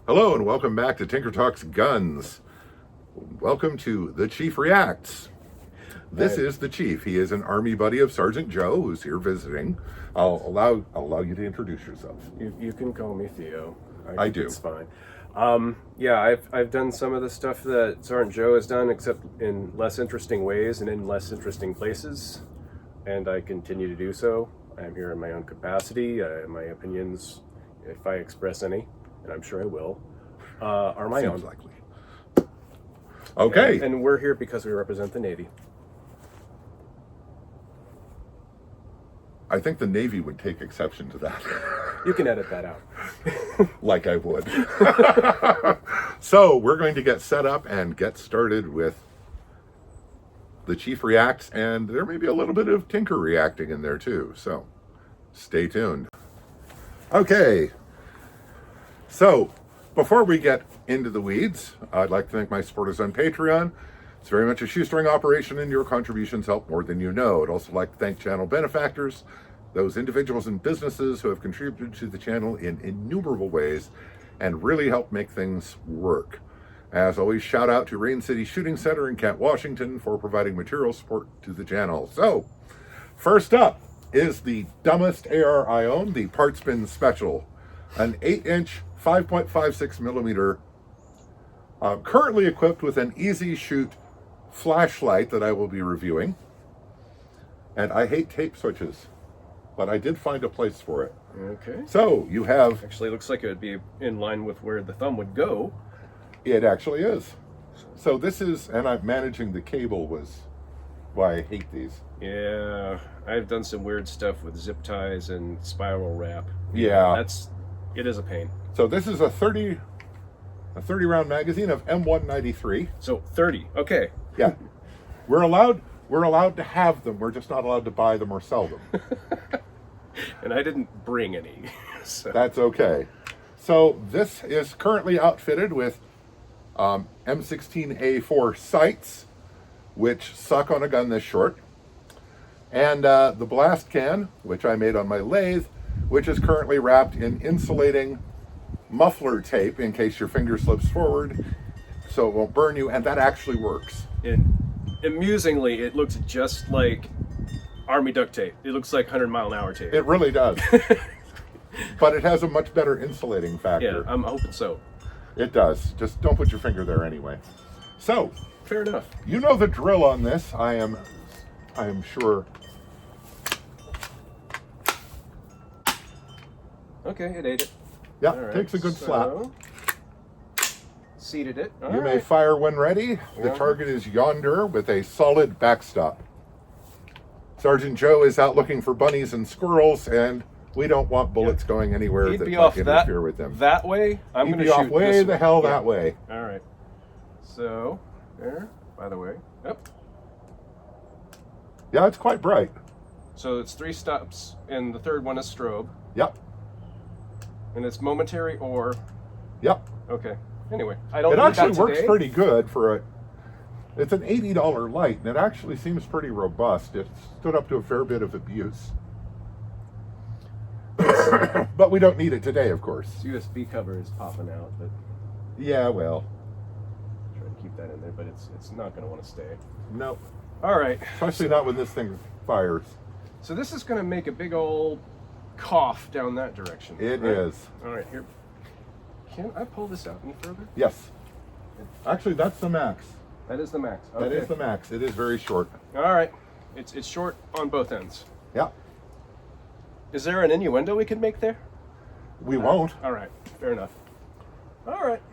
Hello and welcome back to Tinker Talks Guns. Welcome to The Chief Reacts. This is the Chief. He is an Army buddy of Sgt Joe who's here visiting. I'll allow you to introduce yourself. You can call me Theo. I do. It's fine. Yeah, I've done some of the stuff that Sgt Joe has done, except in less interesting ways and in less interesting places, and I continue to do so. I'm here in my own capacity. My opinions, if I express any, and I'm sure I will, are my own. Likely. Okay. And we're here because we represent the Navy. I think the Navy would take exception to that. You can edit that out. Like I would. So we're going to get set up and get started with the Chief Reacts, and there may be a little bit of Tinker reacting in there too, so stay tuned. Okay, so before we get into the weeds, I'd like to thank my supporters on Patreon. It's very much a shoestring operation, and your contributions help more than you know. I'd also like to thank channel benefactors, those individuals and businesses who have contributed to the channel in innumerable ways and really help make things work. As always, shout out to Rain City Shooting Center in Kent, Washington for providing material support to the channel. So, first up is the dumbest AR I own, the Partsman Special, an 8-inch, 5.56 millimeter, currently equipped with an easy shoot flashlight that I will be reviewing. And I hate tape switches, but I did find a place for it. Okay. So you have... Actually, it looks like it would be in line with where the thumb would go. It actually is. So this is, and I'm managing the cable was why I hate these. Yeah, I've done some weird stuff with zip ties and spiral wrap. Yeah. It is a pain. So this is a 30 round magazine of M193. So 30, okay. Yeah. We're allowed to have them. We're just not allowed to buy them or sell them. And I didn't bring any. So. That's okay. So this is currently outfitted with M16A4 sights, which suck on a gun this short. And the blast can, which I made on my lathe, which is currently wrapped in insulating muffler tape in case your finger slips forward so it won't burn you, and that actually works. And amusingly, it looks just like Army duct tape. It looks like 100-mile-an-hour tape. It really does. But it has a much better insulating factor. Yeah, I'm hoping so. It does. Just don't put your finger there anyway. So, fair enough. You know the drill on this, I am sure. Okay, it ate it. Yeah, right, takes a good slap. Seated it. You may fire when ready. The target is yonder with a solid backstop. Sgt Joe is out looking for bunnies and squirrels, and we don't want bullets going anywhere that might interfere with them. That way, I'm going to shoot off way this the way. hell that way. All right. So, there, by the way. Yep. Yeah, it's quite bright. So it's 3 stops, and the third one is strobe. Yep. And it's momentary or... Yep. Okay. Anyway, I don't It need actually that works today. pretty good for a... It's an $80 light, and it actually seems pretty robust. It stood up to a fair bit of abuse. But we don't need it today, of course. This USB cover is popping out, but... Yeah, well... Try to keep that in there, but it's not going to want to stay. Nope. All right. Especially not when this thing fires. So this is going to make a big old cough down that direction. It right? is. All right, here. Can I pull this out any further? Yes. Actually, that's the max. That is the max. Okay. That is the max. It is very short. All right. It's short on both ends. Yeah. Is there an innuendo we could make there? We won't. All right. Fair enough. All right.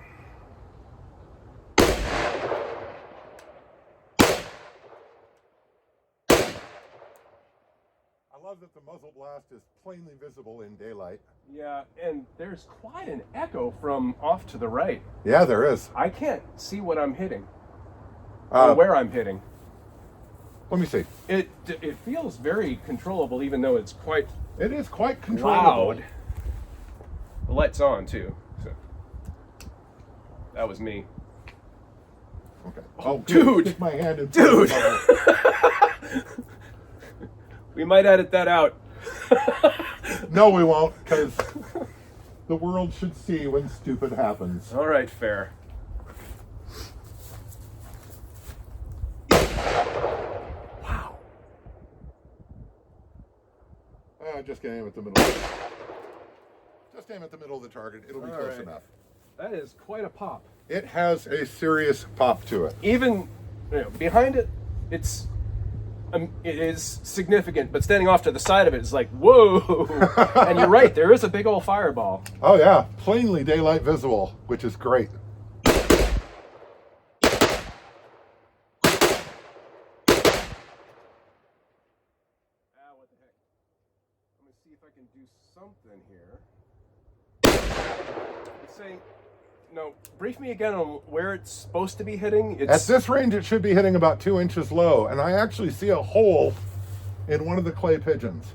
I love that the muzzle blast is plainly visible in daylight. Yeah, and there's quite an echo from off to the right. Yeah, there is. I can't see what I'm hitting. Or where I'm hitting. Let me see. It feels very controllable, even though it's quite It is quite controllable. loud. The light's on too. So that was me. Okay. Oh, good. dude! Stick my hand in. Dude! We might edit that out. No, we won't, because the world should see when stupid happens. All right, fair. Wow. Just aim at the middle. Just aim at the middle of the target. It'll be close enough. That is quite a pop. It has a serious pop to it. Even behind it, it is significant, but standing off to the side of it is like, whoa. And you're right, there is a big old fireball. Oh yeah, plainly daylight visible, which is great. Ah, what the heck? Let me see if I can do something here. It's saying, no, brief me again on where it's supposed to be hitting. At this range, it should be hitting about 2 inches low, and I actually see a hole in one of the clay pigeons,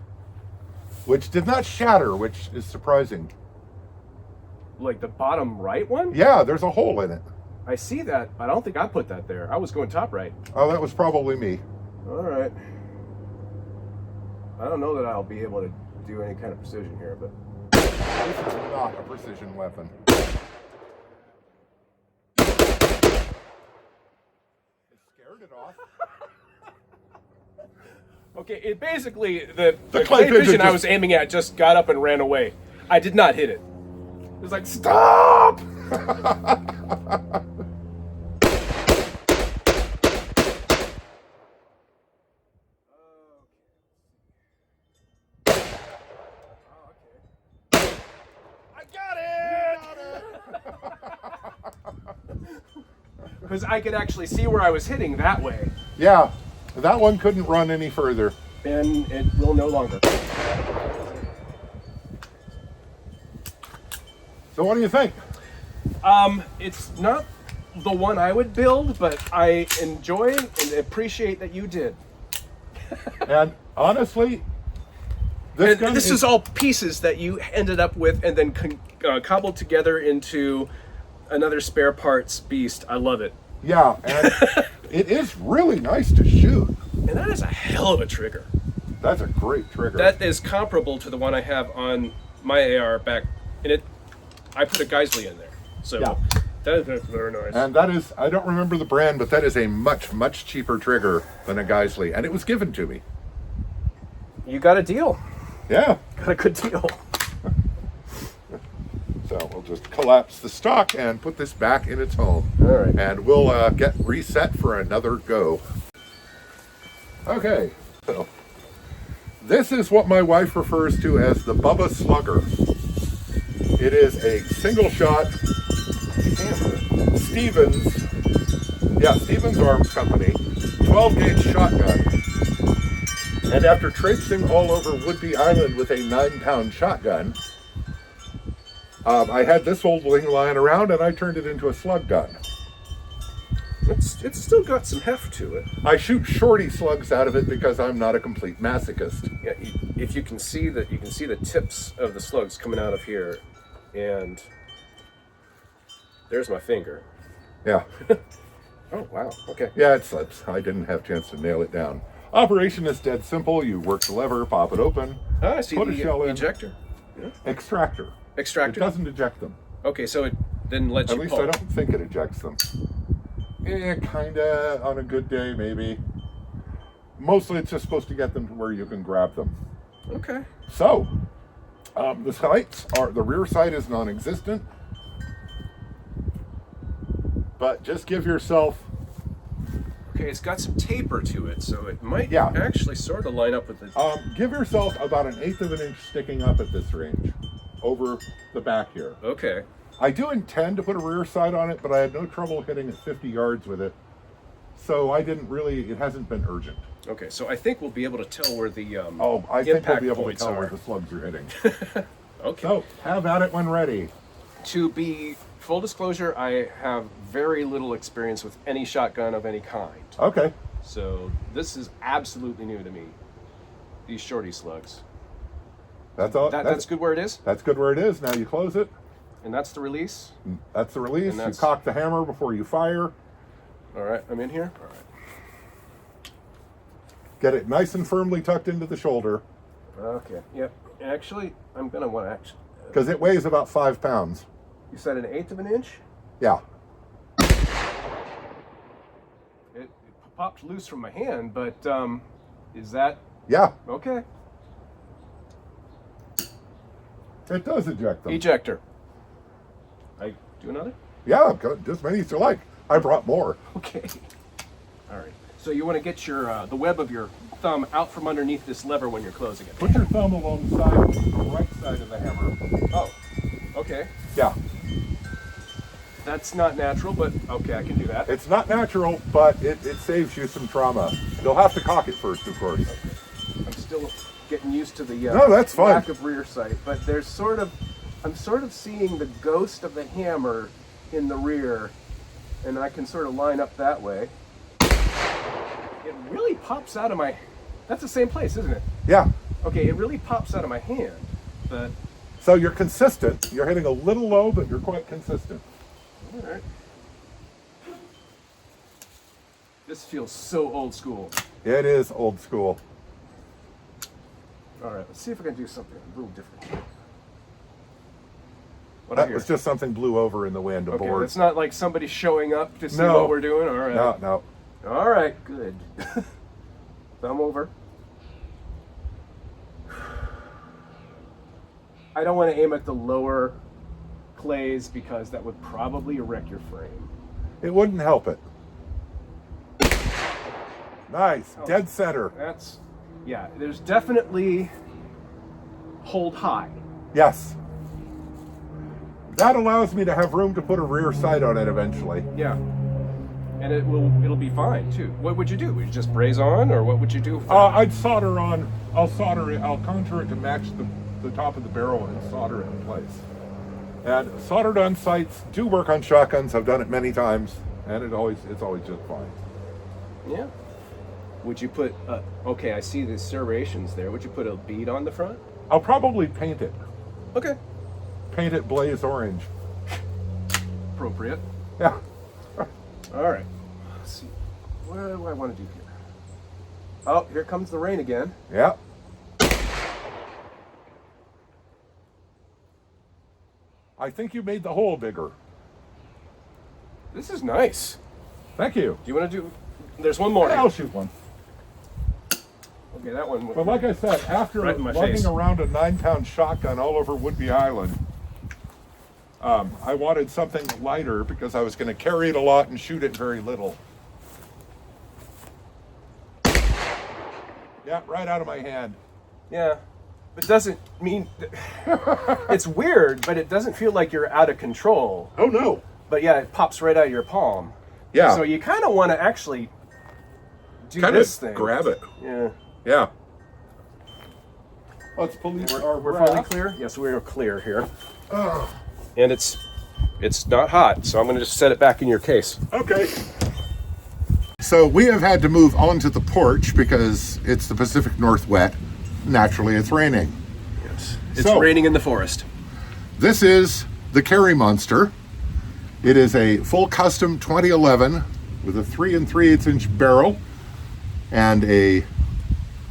which did not shatter, which is surprising. Like the bottom right one? Yeah, there's a hole in it. I see that. I don't think I put that there. I was going top right. Oh, that was probably me. All right. I don't know that I'll be able to do any kind of precision here, but This is not a precision weapon. It scared it off. okay. It basically the clay clay pigeon pigeon I just- was aiming at just got up and ran away. I did not hit it. It was like, stop! Because I could actually see where I was hitting that way, Yeah, that one couldn't run any further. and it will no longer. So what do you think? It's not the one I would build, but I enjoy and appreciate that you did. And honestly, And gun this is all pieces that you ended up with and then cobbled together into another spare parts beast. I love it. Yeah, and it is really nice to shoot. And that is a hell of a trigger. That's a great trigger. That is comparable to the one I have on my AR back. And I put a Geisley in there. So Yeah. that's very nice. And that is, I don't remember the brand, but that is a much, much cheaper trigger than a Geisley. And it was given to me. You got a deal. Yeah. Got a good deal. So we'll just collapse the stock and put this back in its home. All right. And we'll get reset for another go. Okay. So this is what my wife refers to as the Bubba Slugger. It is a single shot Stevens Arms Company 12 gauge shotgun. And after traipsing all over Woodby Island with a 9-pound shotgun, I had this old thing lying around and I turned it into a slug gun. It's still got some heft to it. I shoot shorty slugs out of it because I'm not a complete masochist. Yeah, if you can see that, you can see the tips of the slugs coming out of here, and there's my finger. Yeah. Oh wow. Okay. Yeah, it's I didn't have a chance to nail it down. Operation is dead simple. You work the lever, pop it open, Ah, I see put a the shell in. ejector. Yeah. Extractor. It Extractor. doesn't eject them. Okay, so it then lets At you least pull. I don't think it ejects them. Kinda on a good day, maybe. Mostly it's just supposed to get them to where you can grab them. Okay. So, the sights are, the rear sight is non-existent. But just give yourself, Okay, it's got some taper to it, so it might Yeah. actually sort of line up with the. give yourself about 1/8 of an inch sticking up at this range, over the back here. Okay. I do intend to put a rear sight on it, but I had no trouble hitting at 50 yards with it. So I didn't really, it hasn't been urgent. Okay, so I think we'll be able to tell where the I think we'll impact be able to points tell where are. the slugs are hitting. Okay. So, have at it when ready. To be full disclosure, I have very little experience with any shotgun of any kind. Okay. So this is absolutely new to me. These shorty slugs. That's all. That's good where it is, That's good where it is. Now you close it. and that's the release. That's the release. And You that's- cock the hammer before you fire. All right, I'm in here. All right. Get it nice and firmly tucked into the shoulder. Okay. Yep. Actually, I'm gonna want to because it weighs about 5 pounds. You said 1/8 of an inch? Yeah. It popped loose from my hand, but is that Yeah. okay? It does eject them. Ejector. I do another? Yeah, as many as you like. I brought more. Okay. All right. So you want to get your the web of your thumb out from underneath this lever when you're closing it. Put your thumb alongside the right side of the hammer. Oh. Okay. Yeah. That's not natural, but okay, I can do that. It's not natural, but it saves you some trauma. You'll have to cock it first, of course. Okay. I'm still getting used to the no, that's fine. lack of rear sight, but I'm sort of seeing the ghost of the hammer in the rear, and I can sort of line up that way. It really pops out of my... That's the same place, isn't it? Yeah. Okay, it really pops out of my hand, but... So you're consistent. You're hitting a little low, but you're quite consistent. All right. This feels so old school. It is old school. All right, let's see if I can do something a little different. What That was just something blew over in the wind aboard. It's not like somebody showing up to see No. what we're doing. All right. No. All right, good. Thumb over. I don't want to aim at the lower clays because that would probably wreck your frame. It wouldn't help it. Nice. Oh. Dead center. Yeah, there's definitely hold high. Yes. That allows me to have room to put a rear sight on it eventually. Yeah. And it'll be fine too. What would you do? Would you just braze on, or what would you do? I'd solder on. I'll solder it. I'll contour it to match the top of the barrel and solder it in place. And soldered on sights do work on shotguns. I've done it many times, and it's always just fine. Yeah. Would you put? Okay, I see the serrations there. Would you put a bead on the front? I'll probably paint it. Okay. Paint it blaze orange. Appropriate. Yeah. All right. Let's see. What do I want to do here? Oh, here comes the rain again. Yeah. I think you made the hole bigger. This is nice. Thank you. Do you want to do? There's one more. Yeah, I'll shoot one. Okay, that one. But like I said, after Right in my lugging face. around a 9-pound shotgun all over Woodby Island, I wanted something lighter because I was going to carry it a lot and shoot it very little. Yeah, right out of my hand. Yeah. It doesn't mean it's weird, but it doesn't feel like you're out of control. Oh no. But yeah, it pops right out of your palm. Yeah. So you kind of want to actually do Kind this of thing. grab it. Yeah. Yeah. Let's police our We're fully raft. clear? Yes, we're clear here. Oh, And it's not hot, so I'm going to just set it back in your case. okay. So we have had to move onto the porch because it's the Pacific Northwest. Naturally, it's raining. Yes. It's So- raining in the forest. This is the Carry Monster. It is a full custom 2011 with a 3 3/8 inch barrel and the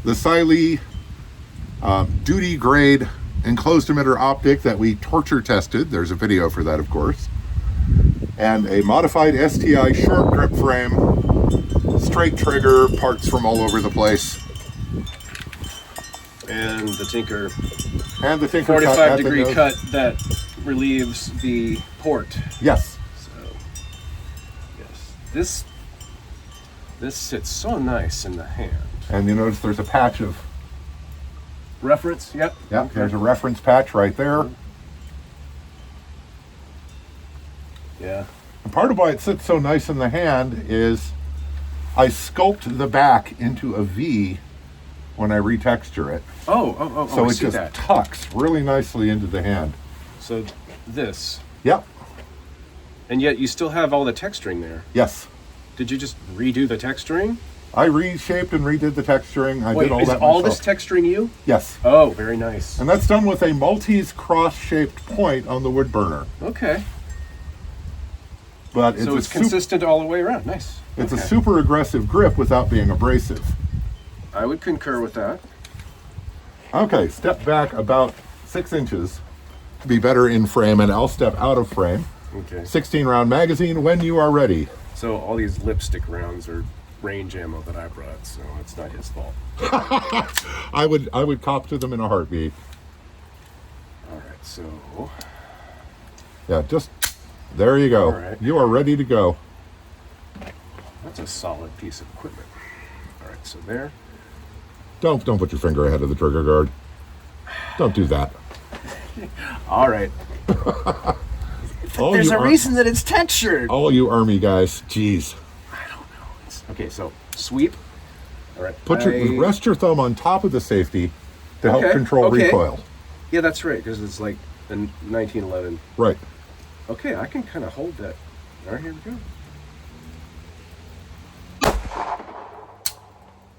Siley duty grade enclosed emitter optic that we torture tested. There's a video for that, of course. And a modified STI short grip frame, straight trigger, parts from all over the place. And the Tinker And the Tinker 45 degree nose. cut that relieves the port. Yes. So, yes. This sits so nice in the hand. And you notice there's a patch of, Reference? Yep. yeah, there's a reference patch right there. Yeah. And part of why it sits so nice in the hand is I sculpt the back into a V when I retexture it. Oh, So I it see just that. tucks really nicely into the hand. So this, Yep. and yet you still have all the texturing there. Yes. Did you just redo the texturing? I reshaped and redid the texturing. I Wait, did all is that all myself. this texturing you? Yes. Oh, very nice. And that's done with a Maltese cross-shaped point on the wood burner. Okay. But So it's consistent all the way around. Nice. It's Okay. a super aggressive grip without being abrasive. I would concur with that. Okay, step back about 6 inches. be better in frame, and I'll step out of frame. Okay. 16 round magazine when you are ready. So all these lipstick rounds are range ammo that I brought, so it's not his fault. I would cop to them in a heartbeat. All right, so Yeah, just there you go. All right. You are ready to go. that's a solid piece of equipment. All right, so there. Don't put your finger ahead of the trigger guard. Don't do that. All right. All There's you a reason that it's textured. All you army guys, jeez. I don't know. Okay, so sweep. All right. Rest your thumb on top of the safety to help Okay, control okay. recoil. Yeah, that's right, because it's like the 1911. Right. Okay, I can kind of hold that. All right, here we go.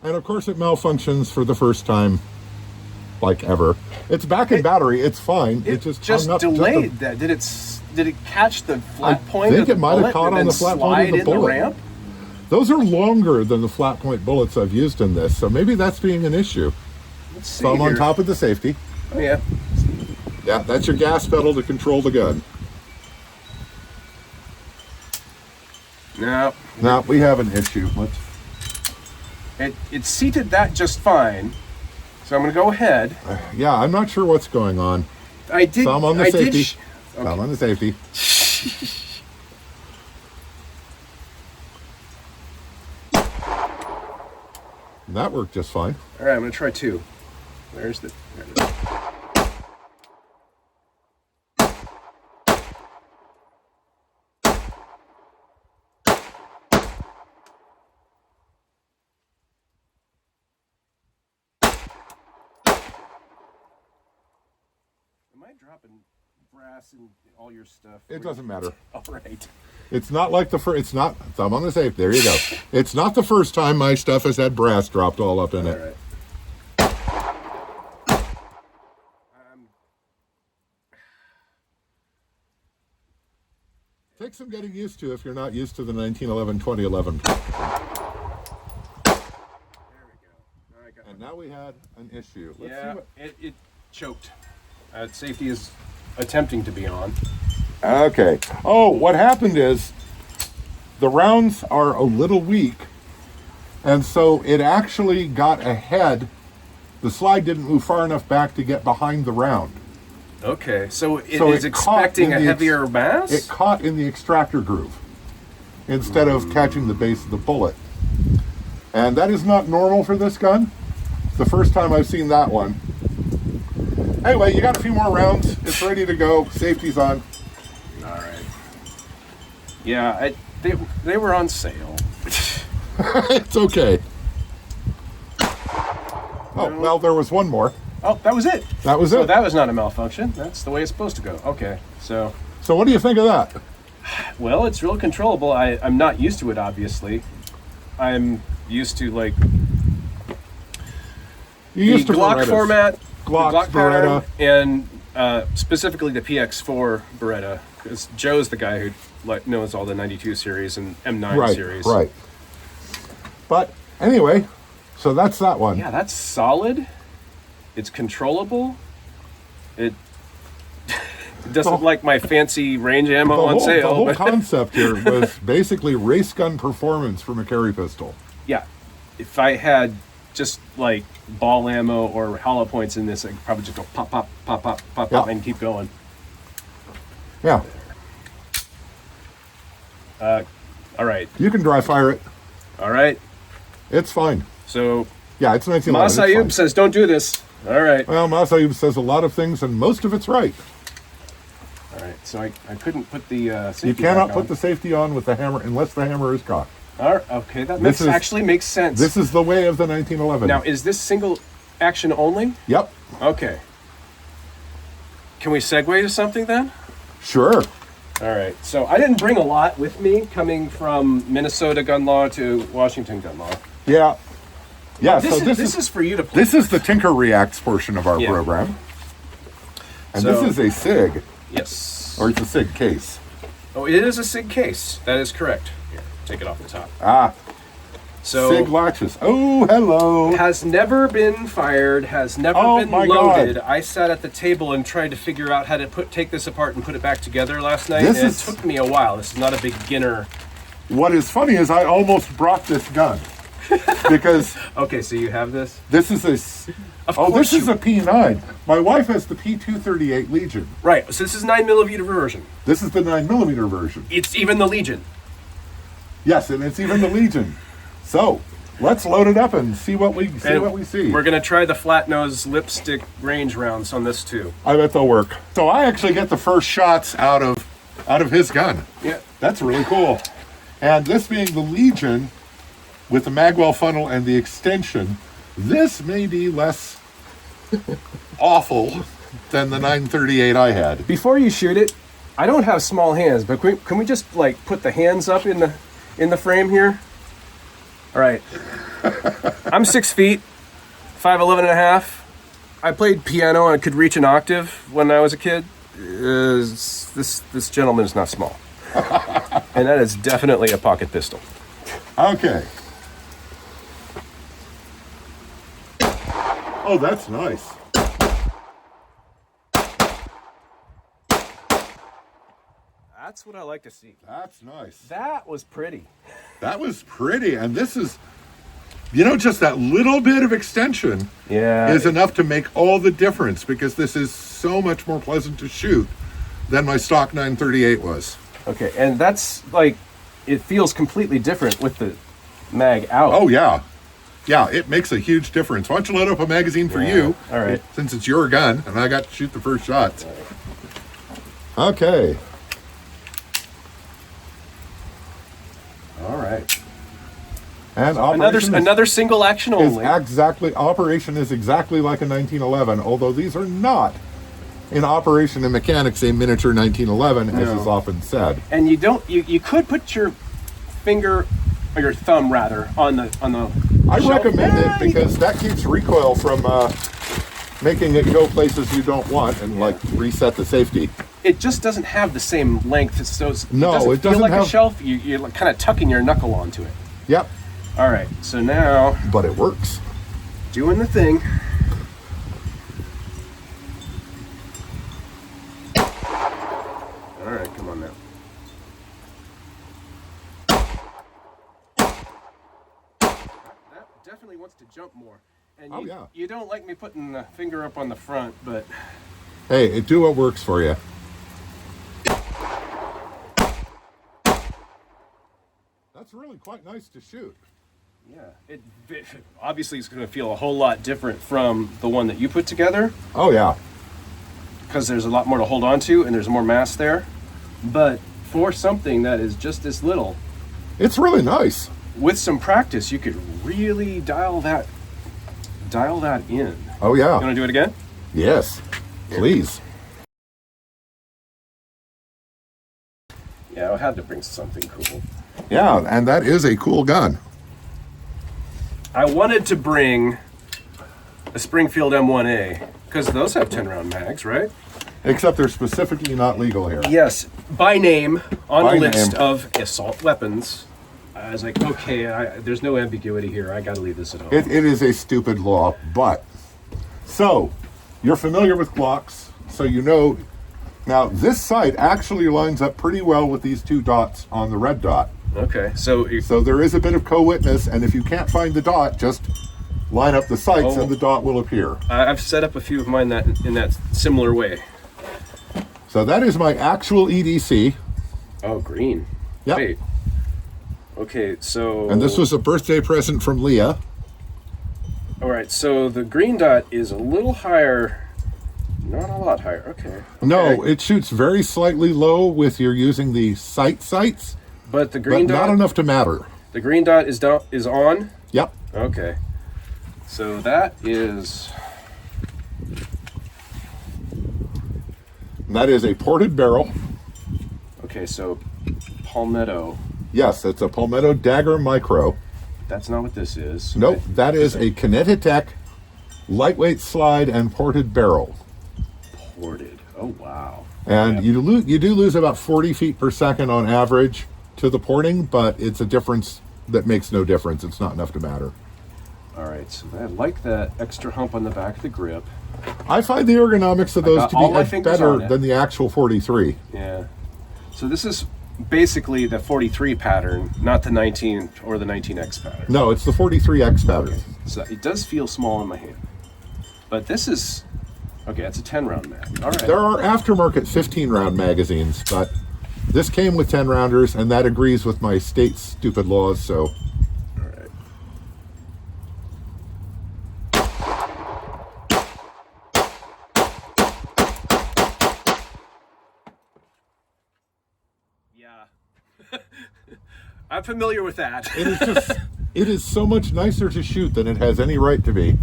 And of course it malfunctions for the first time, like ever. It's back in battery, it's fine. It just hung up delayed that. Did it catch the flat point think of the it might have bullet caught and on then the flat point of slide the in bullet. ramp? Those are longer than the flat point bullets I've used in this, so maybe that's being an issue. Let's see Thumb on here. top of the safety. Oh, yeah. Yeah, that's your gas pedal to control the gun. No, Now we have an issue. it seated that just fine. So I'm going to go ahead. Yeah, I'm not sure what's going on. I did. Thumb on the I safety. Did Thumb on the safety. That worked just fine. All right, I'm going to try two. There it is. Am I dropping brass in all your stuff? It doesn't matter. All right. It's not like it's not, thumb on the safe, there you go. It's not the first time my stuff has had brass dropped all up in All it. right. Take some getting used to if you're not used to the 1911, 2011. There we go. I got And now we had an issue. Let's yeah, see what... it choked. Safety is attempting to be on. Okay. Oh, what happened is the rounds are a little weak, and so it actually got ahead. The slide didn't move far enough back to get behind the round. Okay, so it So is it caught expecting in a the heavier mass? It caught in the extractor groove instead of catching the base of the bullet. And that is not normal for this gun. It's the first time I've seen that one. Anyway, you got a few more rounds. It's ready to go. Safety's on. All right. Yeah, they were on sale. It's okay. Oh, well, there was one more. Oh, that was it. That was So it. that was not a malfunction. That's the way it's supposed to go. Okay, so So what do you think of that? well, it's real controllable. I'm not used to it, obviously. I'm used to like You the used to Glock Berettas. format, Glocks, the Glock pattern, Beretta. and specifically the PX4 Beretta, because Joe's the guy who knows all the 92 series and M9 Right, series. right. But anyway, so that's that one. Yeah, that's solid. It's controllable. It doesn't like my fancy range ammo on sale. The whole but concept here was basically race gun performance from a carry pistol. yeah, if I had just like ball ammo or hollow points in this, I could probably just go pop, pop, pop, pop, pop, Yeah. pop, and keep going. Yeah, All right, you can dry fire it. all right. It's fine. So Yeah, it's 1911. Ma It's Sayub fine. says, "Don't do this." All right, Well, Masayub says a lot of things, and most of it's right. all right. So I couldn't put the safety You cannot back put on. the safety on with the hammer unless the hammer is cocked. All right, okay, that This is- actually makes sense. This is the way of the 1911. Now, is this single action only? Yep, Okay. Can we segue to something then? sure. All right. So I didn't bring a lot with me coming from Minnesota gun law to Washington gun law. Yeah. Yeah, This, so this is for you to play. this is the Tinker Reacts portion of our Yeah. program. And So- this is a SIG, Yes. or it's a SIG case. Oh, it is a SIG case. That is correct. Here, take it off the top. Ah, So Sig latches. Oh, hello. has never been fired, has never been my loaded. God. I sat at the table and tried to figure out how to take this apart and put it back together last night, This and is- it took me a while. This is not a beginner. What is funny is I almost brought this gun because Okay, so you have this? this is a. Of Oh, course this is a P9. My wife has the P238 Legion. Right, so this is 9mm version. This is the 9mm version. It's even the Legion. Yes, and it's even the Legion. So let's load it up and see what we see. We're gonna try the flat nose lipstick range rounds on this too. I bet they'll work. So I actually get the first shots out of his gun. Yeah. That's really cool. And this being the Legion with the magwell funnel and the extension, this may be less awful than the 938 I had. Before you shoot it, I don't have small hands, but can we just like put the hands up in the frame here? All right. I'm 6 feet, 5'11" and a half. I played piano and could reach an octave when I was a kid. This gentleman is not small. And that is definitely a pocket pistol. Okay. Oh, that's nice. That's what I like to see. That's nice. That was pretty. That was pretty. And this is, just that little bit of extension Yeah. is enough to make all the difference because this is so much more pleasant to shoot than my stock 938 was. Okay, and that's like, it feels completely different with the mag out. Oh, yeah. Yeah, it makes a huge difference. Why don't you load up a magazine for you? All right. Since it's your gun, and I got to shoot the first shots. Okay. All right. And Another single action only. operation is exactly like a 1911, although these are not in operation and mechanics a miniature 1911, as No. is often said. And you could put your finger, or your thumb rather, on the I shelf. recommend Yeah, it because that keeps recoil from making it go places you don't want and like reset the safety. it just doesn't have the same length. So No, it it feel doesn't like a have- shelf. You're like kind of tucking your knuckle onto it. Yep, All right, so now but it works. doing the thing. All right, come on now. That definitely wants to jump more. And Oh, yeah. you don't like me putting the finger up on the front, but Hey, it do what works for you. That's really quite nice to shoot. yeah, it obviously is going to feel a whole lot different from the one that you put together Oh, yeah. because there's a lot more to hold on to and there's more mass there. But for something that is just this little, It's really nice. with some practice, you could really dial that in. Oh, You yeah. want to do it again? Yes. Please. Yeah, I had to bring something cool. Yeah, and that is a cool gun. I wanted to bring a Springfield M1A because those have 10 round mags, right? Except they're specifically not legal here. Yes, by name on By the list name. of assault weapons. I was like, okay, there's no ambiguity here. I got to leave this at home. It is a stupid law, but... So, you're familiar with Glocks, so you know... Now, this sight actually lines up pretty well with these two dots on the red dot. Okay, so So there is a bit of co-witness, and if you can't find the dot, just line up the sights Oh. and the dot will appear. I've set up a few of mine in that similar way. So that is my actual EDC. Oh, green. Yep. Wait. Okay, so... And this was a birthday present from Leah. All right, so the green dot is a little higher. Not a lot higher. Okay. No, Okay. it shoots very slightly low with you're using the sights, But the but green dot... not enough to matter. The green dot is on? Yep. Okay. So that is... And that is a ported barrel. Okay, so Palmetto. Yes, it's a Palmetto Dagger Micro. That's not what this is. Nope, that is a Kinetitech lightweight slide and ported barrel. Ported. Oh, wow. And Yeah. you do lose about 40 feet per second on average to the porting, but it's a difference that makes no difference. It's not enough to matter. All right, so I like that extra hump on the back of the grip. I find the ergonomics of those to be better than the actual 43. Yeah. So this is basically the 43 pattern, not the 19 or the 19X pattern. No, it's the 43X pattern. Okay. So it does feel small in my hand. But this is, okay, that's a 10 round mag. All right. There are aftermarket 15 round magazines, but this came with 10 rounders, and that agrees with my state's stupid laws, so. All right. Yeah. I'm familiar with that. It is so much nicer to shoot than it has any right to be.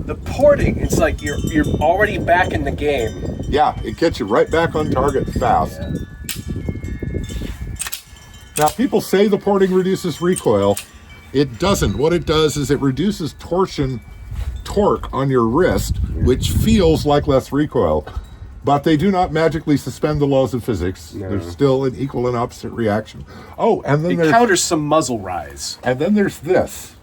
The porting, it's like you're already back in the game. Yeah, it gets you right back on target fast. Yeah. Now, people say the porting reduces recoil. It doesn't. What it does is it reduces torque on your wrist, which feels like less recoil. But they do not magically suspend the laws of physics. No. There's still an equal and opposite reaction. Oh, and then It counters some muzzle rise. And then there's this.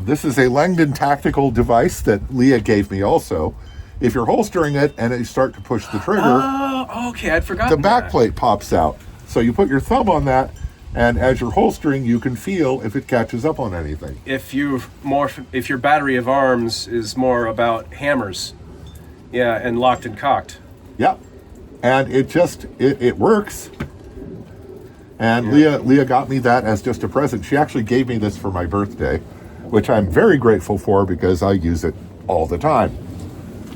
This is a Langdon tactical device that Leah gave me also. If you're holstering it and you start to push the trigger, oh, okay, I'd forgotten the back plate pops out. So you put your thumb on that, and as you're holstering, you can feel if it catches up on anything. If your battery of arms is more hammers, yeah, and locked and cocked. Yep. And it works. And yeah. Leah got me that as just a present. She actually gave me this for my birthday, which I'm very grateful for because I use it all the time.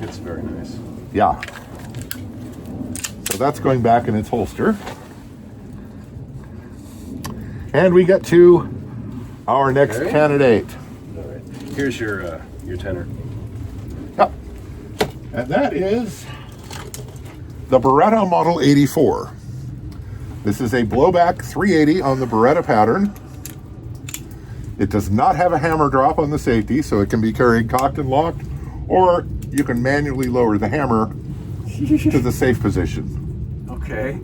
It's very nice. Yeah. So that's going back in its holster. And we get to our next candidate. All right. Here's your tenor. Yep. And that is the Beretta Model 84. This is a blowback 380 on the Beretta pattern. It does not have a hammer drop on the safety, so it can be carried cocked and locked, or you can manually lower the hammer to the safe position. Okay.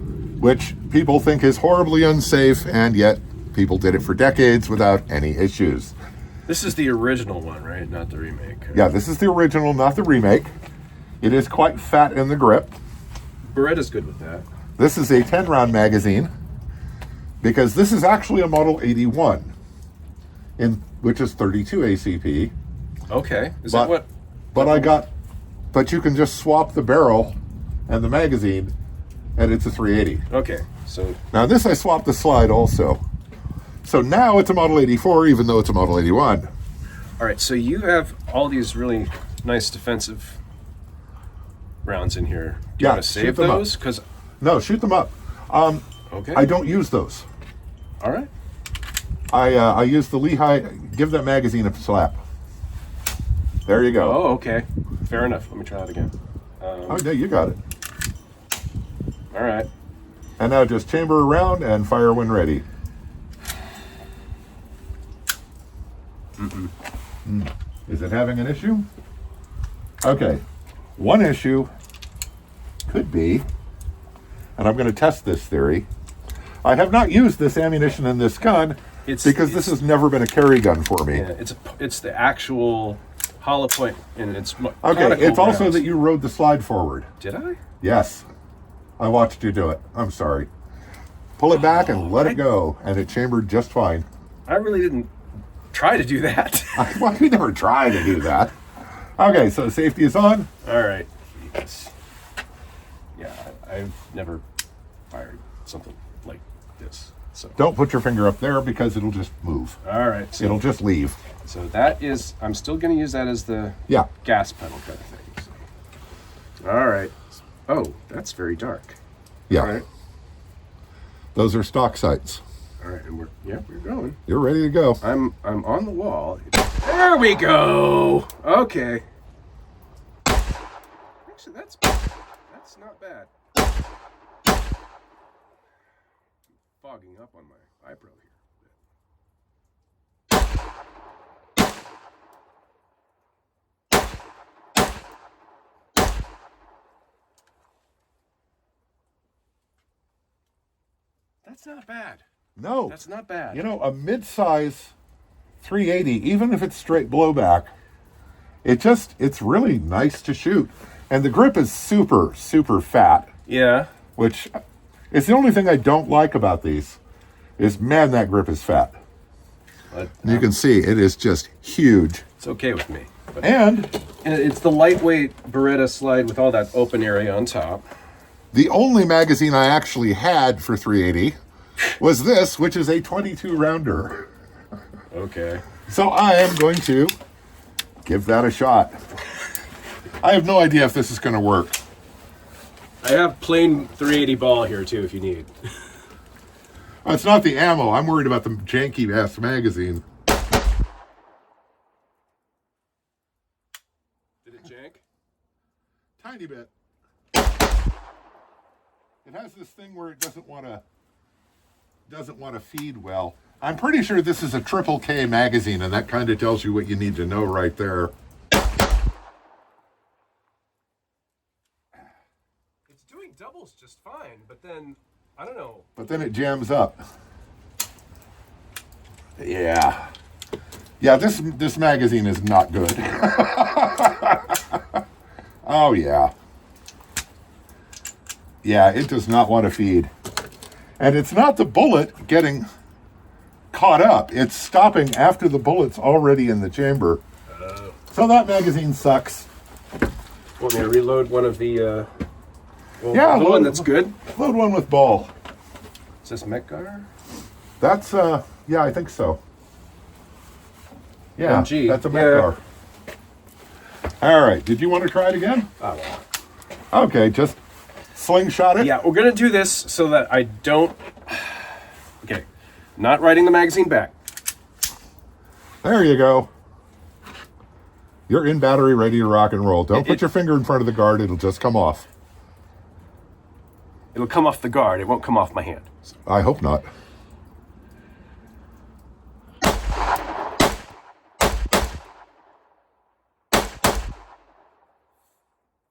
Which people think is horribly unsafe, and yet people did it for decades without any issues. This is the original one, right? Not the remake. Yeah, this is the original, not the remake. It is quite fat in the grip. Beretta's good with that. This is a 10-round magazine because this is actually a Model 81, which is 32 ACP. Okay. Is that what? But you can just swap the barrel and the magazine, and it's a 380. Okay. So now this I swapped the slide also. So now it's a Model 84, even though it's a Model 81. All right. So you have all these really nice defensive rounds in here. Do you want to save those? No, shoot them up. Okay. I don't use those. All right. I use the Lehigh. Give that magazine a slap. There you go. Oh, okay. Fair enough. Let me try that again. Oh, yeah, you got it. All right. And now just chamber around and fire when ready. Is it having an issue? Okay. One issue could be, and I'm going to test this theory. I have not used this ammunition in this gun because this has never been a carry gun for me. Yeah, it's the actual hollow point, and it's okay. It's also that you rode the slide forward. Did I? Yes, I watched you do it. I'm sorry. Pull it back and let it go, and it chambered just fine. I really didn't try to do that. Well, we never try to do that. Okay, so safety is on. All right. Yes. Yeah, I've never fired something like this. So don't put your finger up there because it'll just move. All right. So, it'll just leave. So that is, I'm still going to use that as the gas pedal kind of thing. So. All right. Oh, that's very dark. Yeah. All right. Those are stock sights. All right, and we're going. You're ready to go. I'm on the wall. There we go. Okay. Actually, that's not bad. Fogging up on my eyebrow here. That's not bad. No. That's not bad. You know, a mid-size 380, even if it's straight blowback, it's really nice to shoot. And the grip is super, super fat. Yeah. Which is the only thing I don't like about these, is, man, that grip is fat. But, you can see it is just huge. It's okay with me. But And it's the lightweight Beretta slide with all that open area on top. the only magazine I actually had for 380 was this, which is a 22 rounder. Okay. So I am going to give that a shot. I have no idea if this is going to work. I have plain 380 ball here too if you need. It's not the ammo. I'm worried about the janky ass magazine. Did it jank? Tiny bit. It has this thing where it doesn't want to feed well. I'm pretty sure this is a triple K magazine, and that kind of tells you what you need to know right there. It's doing doubles just fine, but then I don't know. But then it jams up. Yeah. Yeah, this magazine is not good. Oh, yeah. Yeah, it does not want to feed. And it's not the bullet getting caught up. It's stopping after the bullet's already in the chamber. So that magazine sucks. Want me to reload one of the... Yeah, the one that's good. Load one with ball. Is this Metgar? That's, yeah, I think so. Yeah, MG. that's a Metgar. All right, did you want to try it again? I won't. Okay, just slingshot it. Yeah, we're going to do this so that I don't... Okay, not writing the magazine back. There you go. You're in battery, ready to rock and roll. Don't put your finger in front of the guard. It'll just come off. It'll come off the guard. It won't come off my hand. So. I hope not.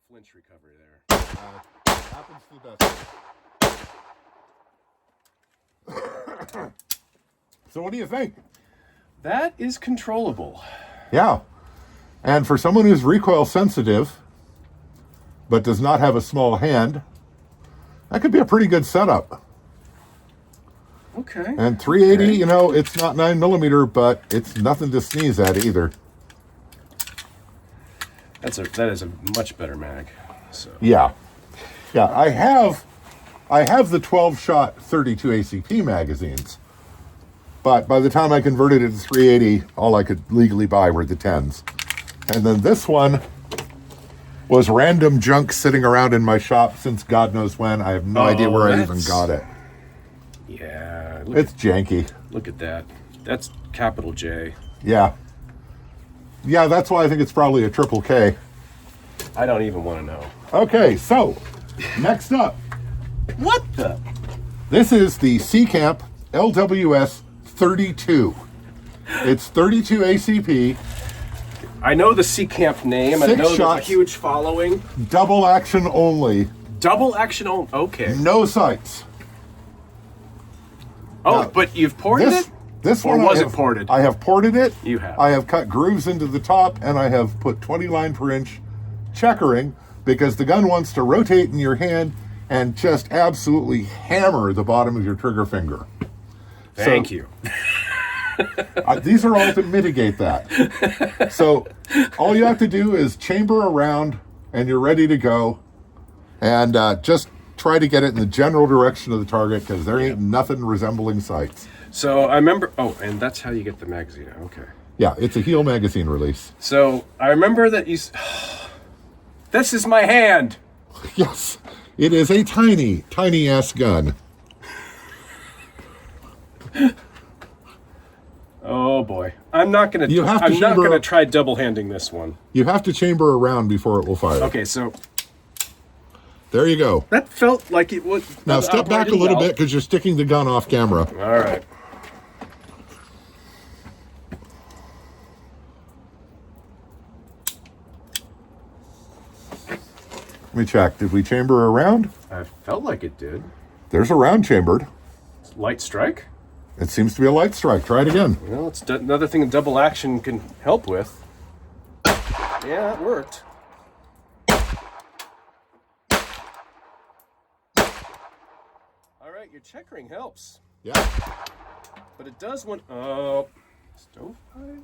Flinch recovery there. Happens to the best. So what do you think? That is controllable. Yeah. And for someone who's recoil sensitive, but does not have a small hand, that could be a pretty good setup. Okay. And 380, you know, it's not 9mm, but it's nothing to sneeze at either. That is a much better mag. So Yeah. Yeah, I have the 12-shot 32 ACP magazines. But by the time I converted it to 380, all I could legally buy were the 10s. And then this one was random junk sitting around in my shop since God knows when. I have no idea where I even got it. Yeah. It's janky. Look at that. That's capital J. Yeah. Yeah, that's why I think it's probably a triple K. I don't even want to know. Okay, so next up, What the? this is the C-Camp LWS 32. It's 32 ACP, I know the C Camp name. I 6 know there's a shots. huge following. double action only, Double action only. Okay. no sights. Oh, Now, but you've ported it? This Or one was I it have, ported? I have ported it. You have. I have cut grooves into the top, and I have put 20 line per inch checkering because the gun wants to rotate in your hand and just absolutely hammer the bottom of your trigger finger. Thank you. These are all to mitigate that. So all you have to do is chamber around, and you're ready to go. And just try to get it in the general direction of the target because there ain't nothing resembling sights. So I remember. Oh, and that's how you get the magazine. Okay. Yeah, it's a Heel magazine release. So I remember that you. This is my hand. Yes, it is a tiny, tiny ass gun. Oh boy, I'm not gonna. You have to I'm not chamber gonna up- try double handing this one. You have to chamber around before it will fire. Okay, so There you go. that felt like it would. Now step back a little bit because you're sticking the gun off camera. All right. Let me check. Did we chamber around? I felt like it did. There's a round chambered. Light strike. It seems to be a light strike. Try it again. Well, it's another thing double action can help with. Yeah, it worked. All right, your checkering helps. Yeah. But it does want... Oh, stovepipe?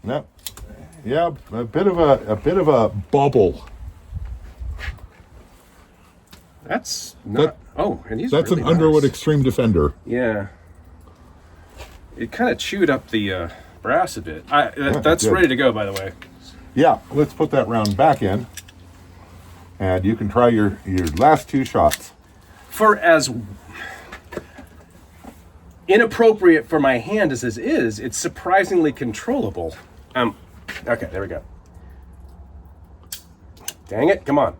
No. Yeah, a bit of a bubble. That's not... and he's That's really an Underwood nice. Extreme Defender. Yeah. It kind of chewed up the brass a bit. That's good. ready to go, by the way. Yeah, let's put that round back in. And you can try your last 2 shots. For as inappropriate for my hand as this is, it's surprisingly controllable. Okay, there we go. Dang it, come on.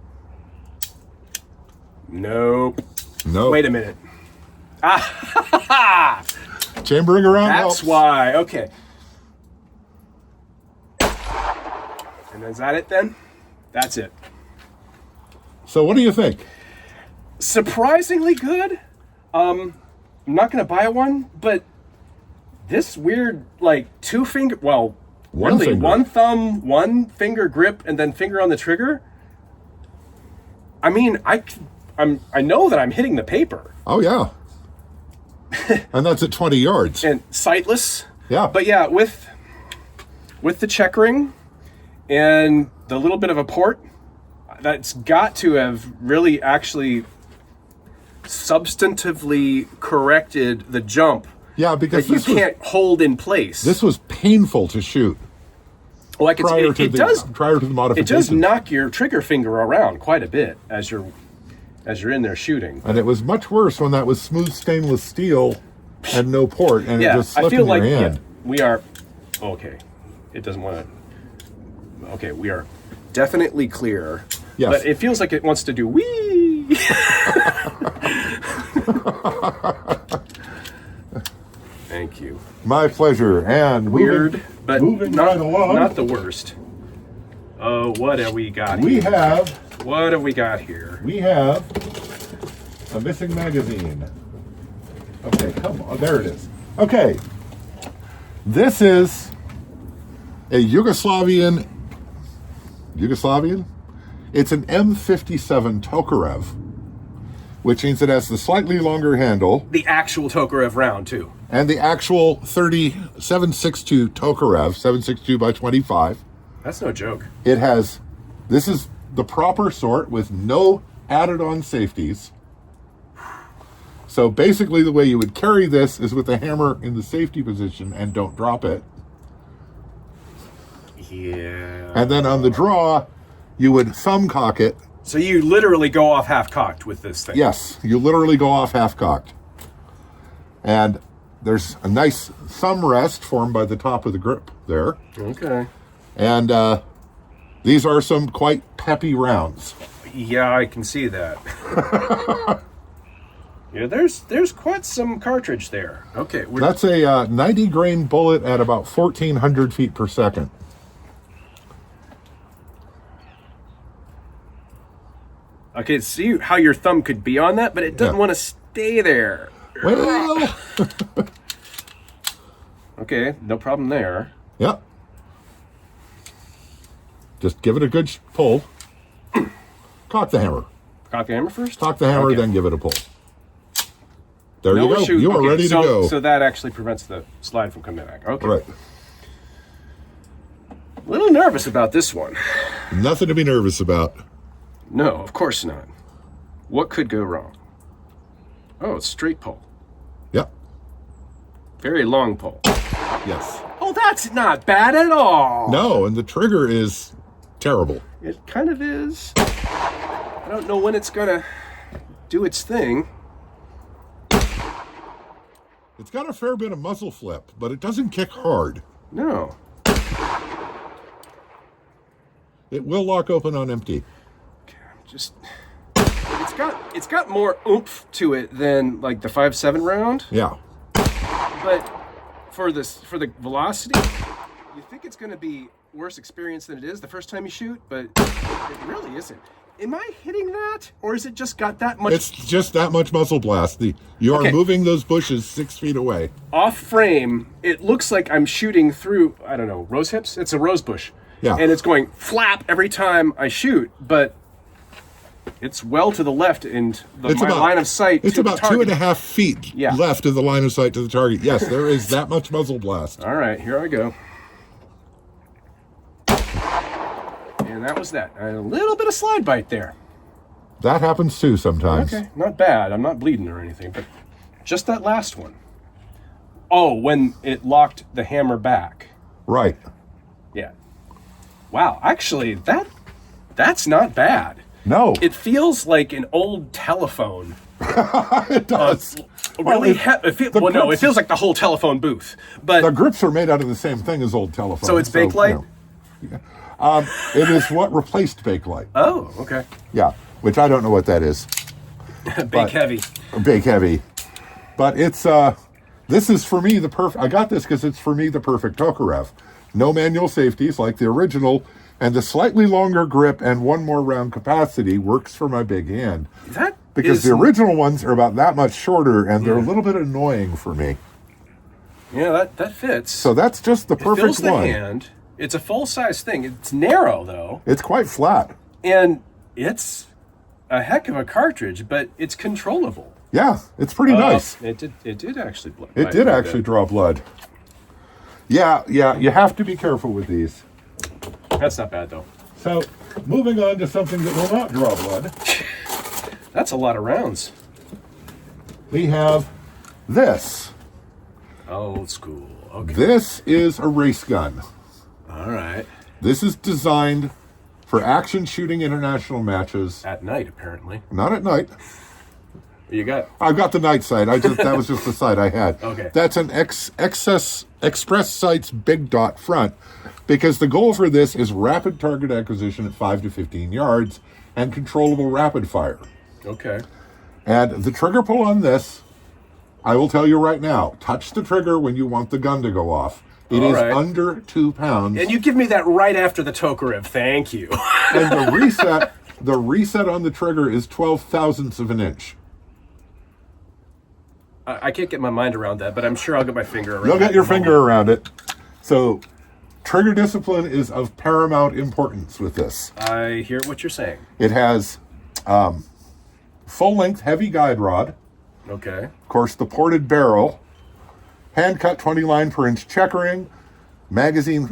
Nope. No. Wait a minute. Chambering around That's helps. why. Okay. And is that it then? That's it. So what do you think? Surprisingly good. I'm not gonna buy one, but this weird like 2-finger, well, One really finger. 1 thumb, 1 finger grip, and then finger on the trigger. I mean, I know that I'm hitting the paper. Oh yeah. And that's at 20 yards. And sightless. Yeah. But yeah, with the checkering and the little bit of a port, that's got to have really actually substantively corrected the jump Yeah, because that you can't hold in place. this was painful to shoot well, I can prior see, to the it modification. does knock your trigger finger around quite a bit as you're in there shooting. And it was much worse when that was smooth stainless steel and no port, and it Yeah, just I slipped feel in like your hand. we are okay. It doesn't want to. Okay, we are definitely clear. Yes. But it feels like it wants to do wee. Thank you. My pleasure. And Weird, but moving not, right along. not the worst. Oh, what have we got we here? have What have we got here? a missing magazine. Okay, come on. There it is. Okay. This is a Yugoslavian? It's an M57 Tokarev, which means it has the slightly longer handle The actual Tokarev round, too. and the actual 7.62 Tokarev, 7.62 by 25. That's no joke. This is the proper sort with no added on safeties. So basically the way you would carry this is with the hammer in the safety position and don't drop it. Yeah. And then on the draw, you would thumb cock it. So you literally go off half-cocked with this thing. Yes, you literally go off half cocked. And there's a nice thumb rest formed by the top of the grip there. Okay. And these are some quite peppy rounds. Yeah, I can see that. Yeah, there's quite some cartridge there. Okay, That's a 90 grain bullet at about 1,400 feet per second. okay. See how your thumb could be on that, but it doesn't Yeah. want to stay there. Well, Okay, no problem there. yeah. Just give it a good pull. Cock the hammer. Cock the hammer first. Cock the hammer, Okay. then give it a pull. There No you go. issue. You are Okay, ready so, to go. So that actually prevents the slide from coming back. Okay. Right. A little nervous about this one. Nothing to be nervous about. No, of course not. What could go wrong? Oh, it's straight pull. Yep. Very long pull. Yes. Oh, that's not bad at all. No, and the trigger is terrible. It kind of is. I don't know when it's gonna do its thing. It's got a fair bit of muzzle flip, but it doesn't kick hard. No. It will lock open on empty. Just it's got more oomph to it than like the 5.7 round, Yeah. but for the velocity, you think it's going to be worse experience than it is the first time you shoot, but it really isn't. Am I hitting that? Or is it just got that much? It's just that much muzzle blast. You are Okay. moving those bushes 6 feet away. Off frame, it looks like I'm shooting through, I don't know, rose hips? It's a rose bush. Yeah. And it's going flap every time I shoot, but it's well to the left and my line of sight It's to about the target. 2.5 feet Yeah. left of the line of sight to the target. Yes, there is that much muzzle blast. All right, here I go. And that was that. A little bit of slide bite there. That happens too sometimes. Okay, not bad. I'm not bleeding or anything, but just that last one. Oh, when it locked the hammer back. Right. Yeah. Wow, actually, that's not bad. No. It feels like an old telephone. It does. Really, the it feels like the whole telephone booth. But The grips are made out of the same thing as old telephones. So it's Bakelite? Yeah. It is what replaced Bakelite. oh, okay. Yeah, which I don't know what that is. Bake heavy. Bake heavy. But it's, this is for me the perfect, I got this because it's for me the perfect Tokarev. No manual safeties like the original, and the slightly longer grip and one more round capacity works for my big hand. Because the original ones are about that much shorter, and they're a little bit annoying for me. Yeah, that fits. So that's just the It fills perfect the one. hand. It's a full-size thing. It's narrow, though. It's quite flat. And it's a heck of a cartridge, but it's controllable. Yeah, it's pretty nice. It did actually blow. It did actually draw blood. Yeah, you have to be careful with these. That's not bad, though. So, moving on to something that will not draw blood, That's a lot of rounds. we have this. Old school. Okay. This is a race gun. All right. This is designed for action shooting international matches. At night, apparently. Not at night. You got. I've got the night sight. That was just the sight I had. Okay. That's an Express Sights big dot front, because the goal for this is rapid target acquisition at 5 to 15 yards and controllable rapid fire. Okay. And the trigger pull on this, I will tell you right now, touch the trigger when you want the gun to go off. It All is right. under 2 pounds. And you give me that right after the Tokarev. Thank you. And the reset on the trigger is 12 thousandths of an inch. I can't get my mind around that, but I'm sure I'll get my finger around it. You'll get your in a moment. finger around it. So, trigger discipline is of paramount importance with this. I hear what you're saying. It has full-length heavy guide rod, Okay. of course, the ported barrel, hand-cut 20-line per inch checkering,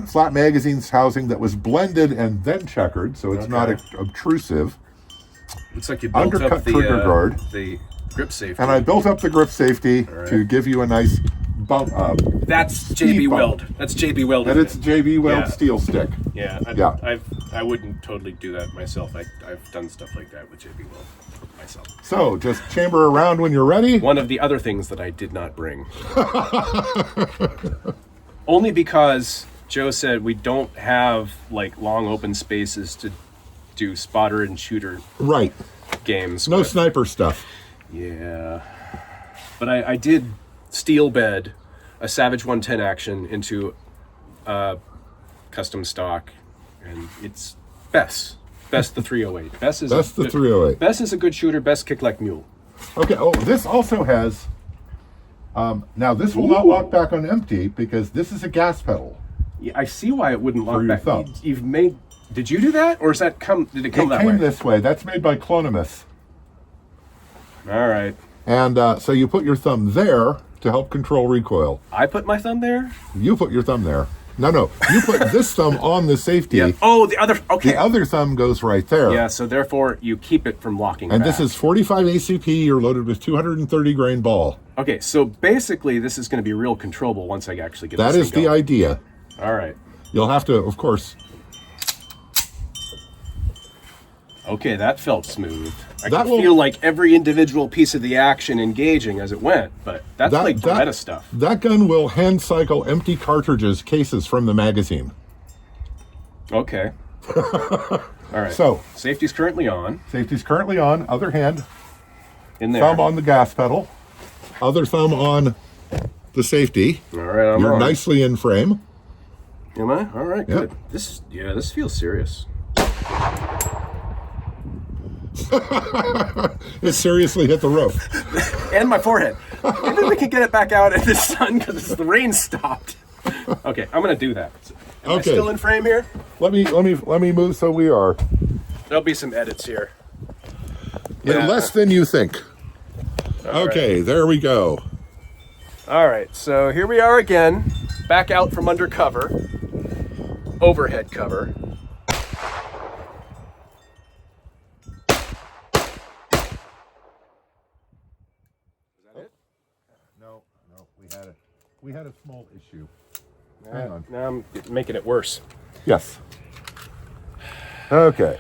flat magazines housing that was blended and then checkered, so it's not obtrusive. Looks like you built Undercut up trigger guard. the grip safety. And I built up the grip safety to give you a nice bump up. That's JB speed bump. Weld. That's JB Weld. And it's a JB Weld Yeah. steel stick. Yeah. Yeah. I wouldn't totally do that myself. I've done stuff like that with JB Weld myself. So just chamber around when you're ready. One of the other things that I did not bring. Only because Joe said we don't have like long open spaces to do spotter and shooter Right. games. No with. sniper stuff. Yeah. But I did steel bed a Savage 110 action into custom stock, and it's Bess the 308. Bess is That's the 308. Bess is a good shooter. Bess kick like mule. Okay. Oh, this also has. Now this will not lock back on empty because this is a gas pedal. Yeah, I see why it wouldn't lock your back. thumb. You've made. Did you do that, or did it come It that came way? this way. That's made by Clonimus. All right. And so you put your thumb there to help control recoil. I put my thumb there. You put your thumb there. No. You put this thumb on the safety. Yeah. Oh, the other. Okay. The other thumb goes right there. Yeah. So therefore, you keep it from locking. And back. this is 45 ACP. You're loaded with 230 grain ball. Okay. So basically, this is going to be real controllable once I actually get. That this is thing the going. idea. All right. You'll have to, of course. Okay, that felt smooth. I That could will- feel like every individual piece of the action engaging as it went, but that's like Beretta stuff. That gun will hand cycle empty cases from the magazine. Okay. All right. So, safety's currently on. safety's currently on. Other hand, In there. thumb on the gas pedal. Other thumb on the safety. All right, I'm You're on. nicely in frame. Am I? All right, Yep. good. This feels serious. It seriously hit the roof. And my forehead. Maybe we can get it back out in the sun because the rain stopped. Okay, I'm gonna do that. Am I still in frame here? Let me move so we are. There'll be some edits here. Yeah. Less than you think. Okay, there we go. All right, so here we are again, back out from under cover, overhead cover. No, we had a small issue. Hang on. Now I'm making it worse. Yes. Okay.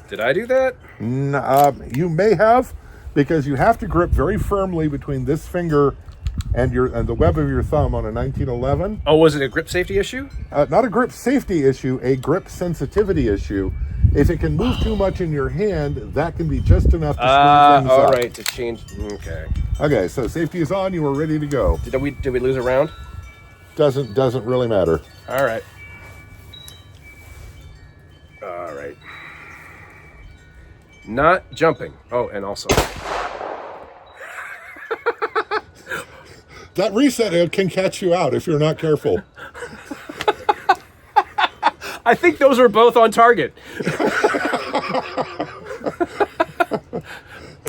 Did I do that? You may have, because you have to grip very firmly between this finger and the web of your thumb on a 1911. Oh, was it a grip safety issue? Not a grip safety issue, a grip sensitivity issue. If it can move too much in your hand, that can be just enough to screw things up. All right, to change. Okay. Okay, so safety is on. You are ready to go. Did we lose a round? Doesn't really matter. All right. All right. Not jumping. Oh, and also. That reset can catch you out if you're not careful. I think those are both on target.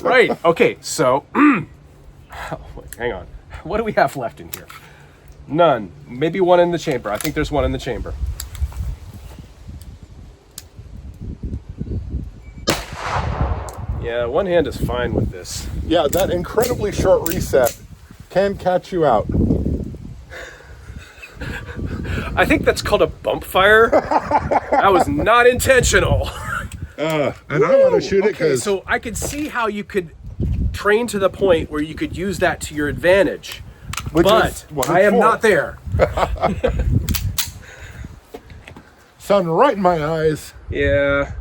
Right. Okay. So, hang on. What do we have left in here? None. Maybe one in the chamber. I think there's one in the chamber. Yeah, one hand is fine with this. Yeah, that incredibly short reset can catch you out. I think that's called a bump fire. That was not intentional. And I want to shoot it because... So I could see how you could train to the point where you could use that to your advantage. But I am not there. Sun right in my eyes. Yeah.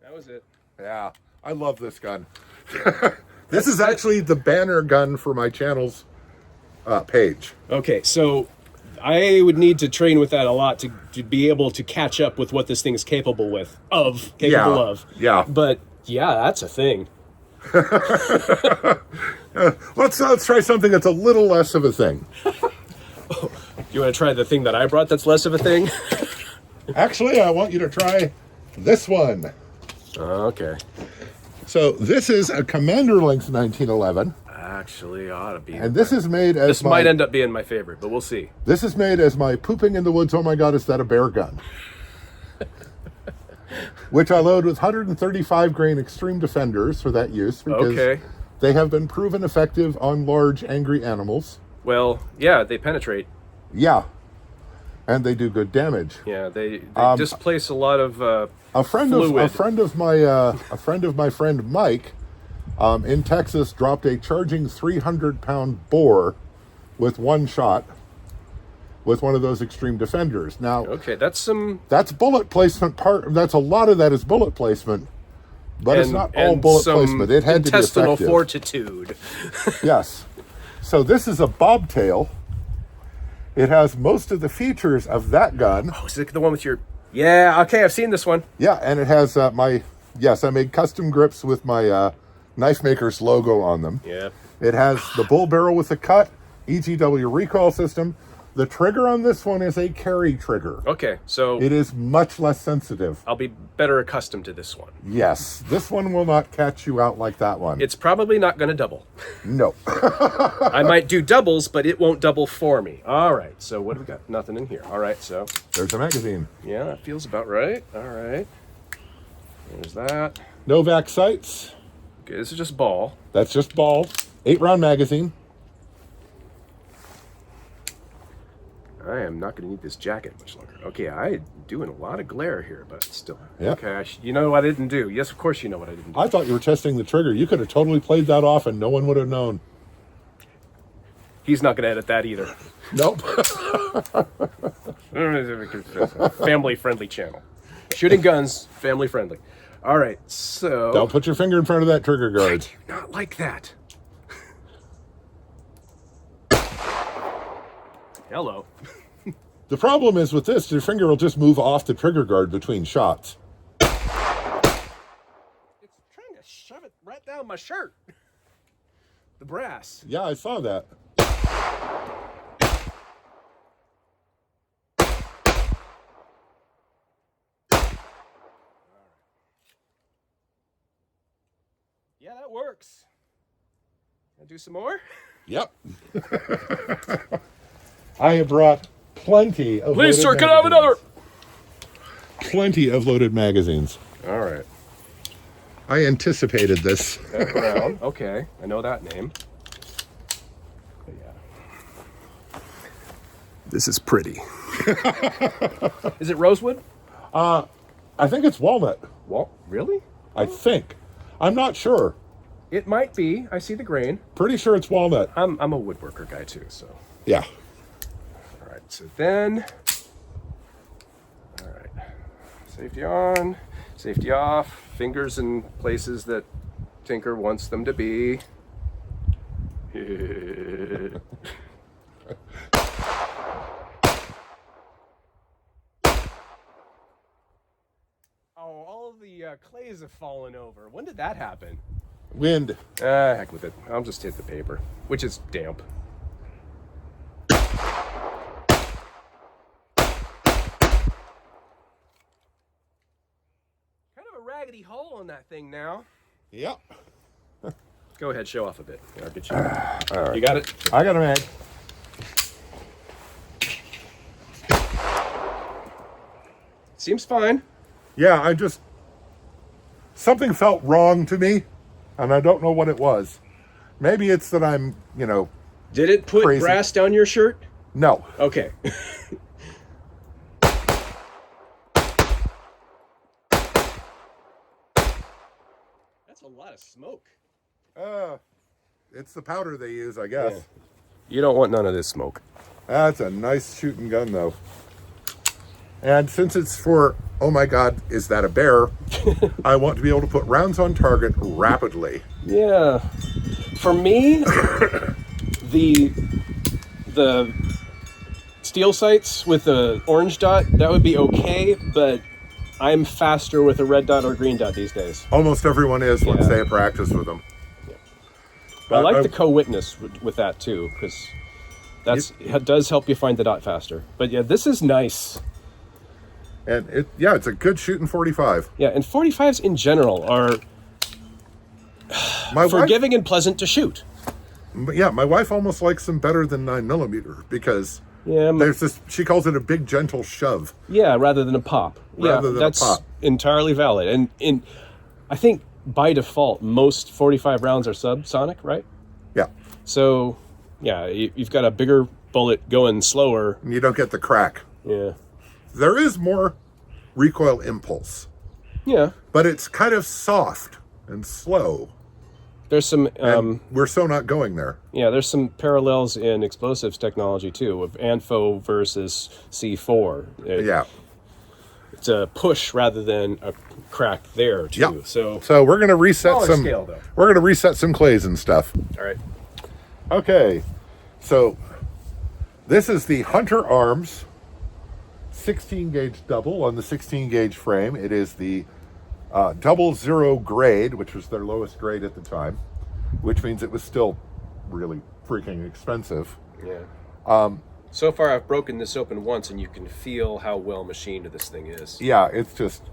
That was it. Yeah, I love this gun. This is actually the banner gun for my channel's page. Okay, so I would need to train with that a lot to be able to catch up with what this thing is capable of. Yeah. But yeah, that's a thing. Let's try something that's a little less of a thing. Oh, you want to try the thing that I brought that's less of a thing? Actually, I want you to try this one. Okay. So this is a Commander Lynx 1911. Actually, ought to be. And this is made as This might end up being my favorite, but we'll see. This is made as my pooping in the woods, oh my God, is that a bear gun? Which I load with 135 grain Extreme Defenders for that use because they have been proven effective on large, angry animals. Well, yeah, they penetrate. Yeah. And they do good damage. Yeah, they displace a lot of a friend of my friend Mike in Texas dropped a charging 300-pound boar with one shot with one of those Extreme Defenders. Now, that's bullet placement that's a lot of that is bullet placement, but it's not all bullet placement. It had to be effective. Intestinal fortitude. Yes. So this is a bobtail. It has most of the features of that gun. Oh, is it the one with your... Yeah, okay, I've seen this one. Yeah, and it has I made custom grips with my Knife Maker's logo on them. Yeah. It has the bull barrel with the cut, EGW recoil system. The trigger on this one is a carry trigger. Okay, so... It is much less sensitive. I'll be better accustomed to this one. Yes, this one will not catch you out like that one. It's probably not going to double. No. I might do doubles, but it won't double for me. All right, so what do we got? Nothing in here. All right, so... There's a magazine. Yeah, that feels about right. All right. There's that. Novak sights. Okay, this is just ball. That's just ball. 8-round magazine. I am not going to need this jacket much longer. Okay, I'm doing a lot of glare here, but still. Yeah. Okay, you know what I didn't do. Yes, of course you know what I didn't do. I thought you were testing the trigger. You could have totally played that off and no one would have known. He's not going to edit that either. Nope. Family-friendly channel. Shooting guns, family-friendly. All right, so... Don't put your finger in front of that trigger guard. I do not like that. Hello. The problem is with this, your finger will just move off the trigger guard between shots. It's trying to shove it right down my shirt. The brass. Yeah, I saw that. Yeah, that works. Can I do some more? Yep. I have brought plenty of Please, loaded sir, can I have magazines. another? Plenty of loaded magazines. All right. I anticipated this. Brown. Okay, I know that name. But yeah. This is pretty. Is it rosewood? I think it's walnut. Well, really? I think. I'm not sure. It might be. I see the grain. Pretty sure it's walnut. I'm a woodworker guy too, so. Yeah. All right, so then. All right. Safety on, safety off, fingers in places that Tinker wants them to be. Oh, all of the clays have fallen over. When did that happen? Wind. Heck with it. I'll just hit the paper, which is damp. Kind of a raggedy hole on that thing now. Yep. Go ahead, show off a bit. I'll get you. All right. You got it? I got a mag. Seems fine. Yeah, something felt wrong to me, and I don't know what it was. Maybe it's that I'm, Did it put crazy. brass down your shirt? No. Okay. That's a lot of smoke. It's the powder they use, I guess. Yeah. You don't want none of this smoke. That's a nice shooting gun, though. And since it's for, oh my God, is that a bear? I want to be able to put rounds on target rapidly. Yeah. For me, the steel sights with the orange dot, that would be okay, but I'm faster with a red dot or green dot these days. Almost everyone is once Yeah. they have practiced with them. I like the co-witness with that too, because it does help you find the dot faster. But yeah, this is nice. And it's a good shooting 45. Yeah, and 45s in general are forgiving and pleasant to shoot. My wife almost likes them better than 9mm because Yeah, there's this, she calls it a big gentle shove. yeah, rather than a pop. Rather than a that's pop. entirely valid. And I think by default, most 45 rounds are subsonic, right? Yeah. So, yeah, you've got a bigger bullet going slower. And you don't get the crack. Yeah. There is more recoil impulse, Yeah. but it's kind of soft and slow. There's some And we're so not going there. there's some parallels in explosives technology too, of ANFO versus C4. Yeah. It's a push rather than a crack there too. Yeah. So we're gonna reset smaller some. scale, though. We're gonna reset some clays and stuff. all right. Okay, so this is the Hunter Arms 16 gauge double on the 16 gauge frame. It is the 00 grade, which was their lowest grade at the time, which means it was still really freaking expensive. Yeah. So far, I've broken this open once, and you can feel how well machined this thing is. Yeah, it's just,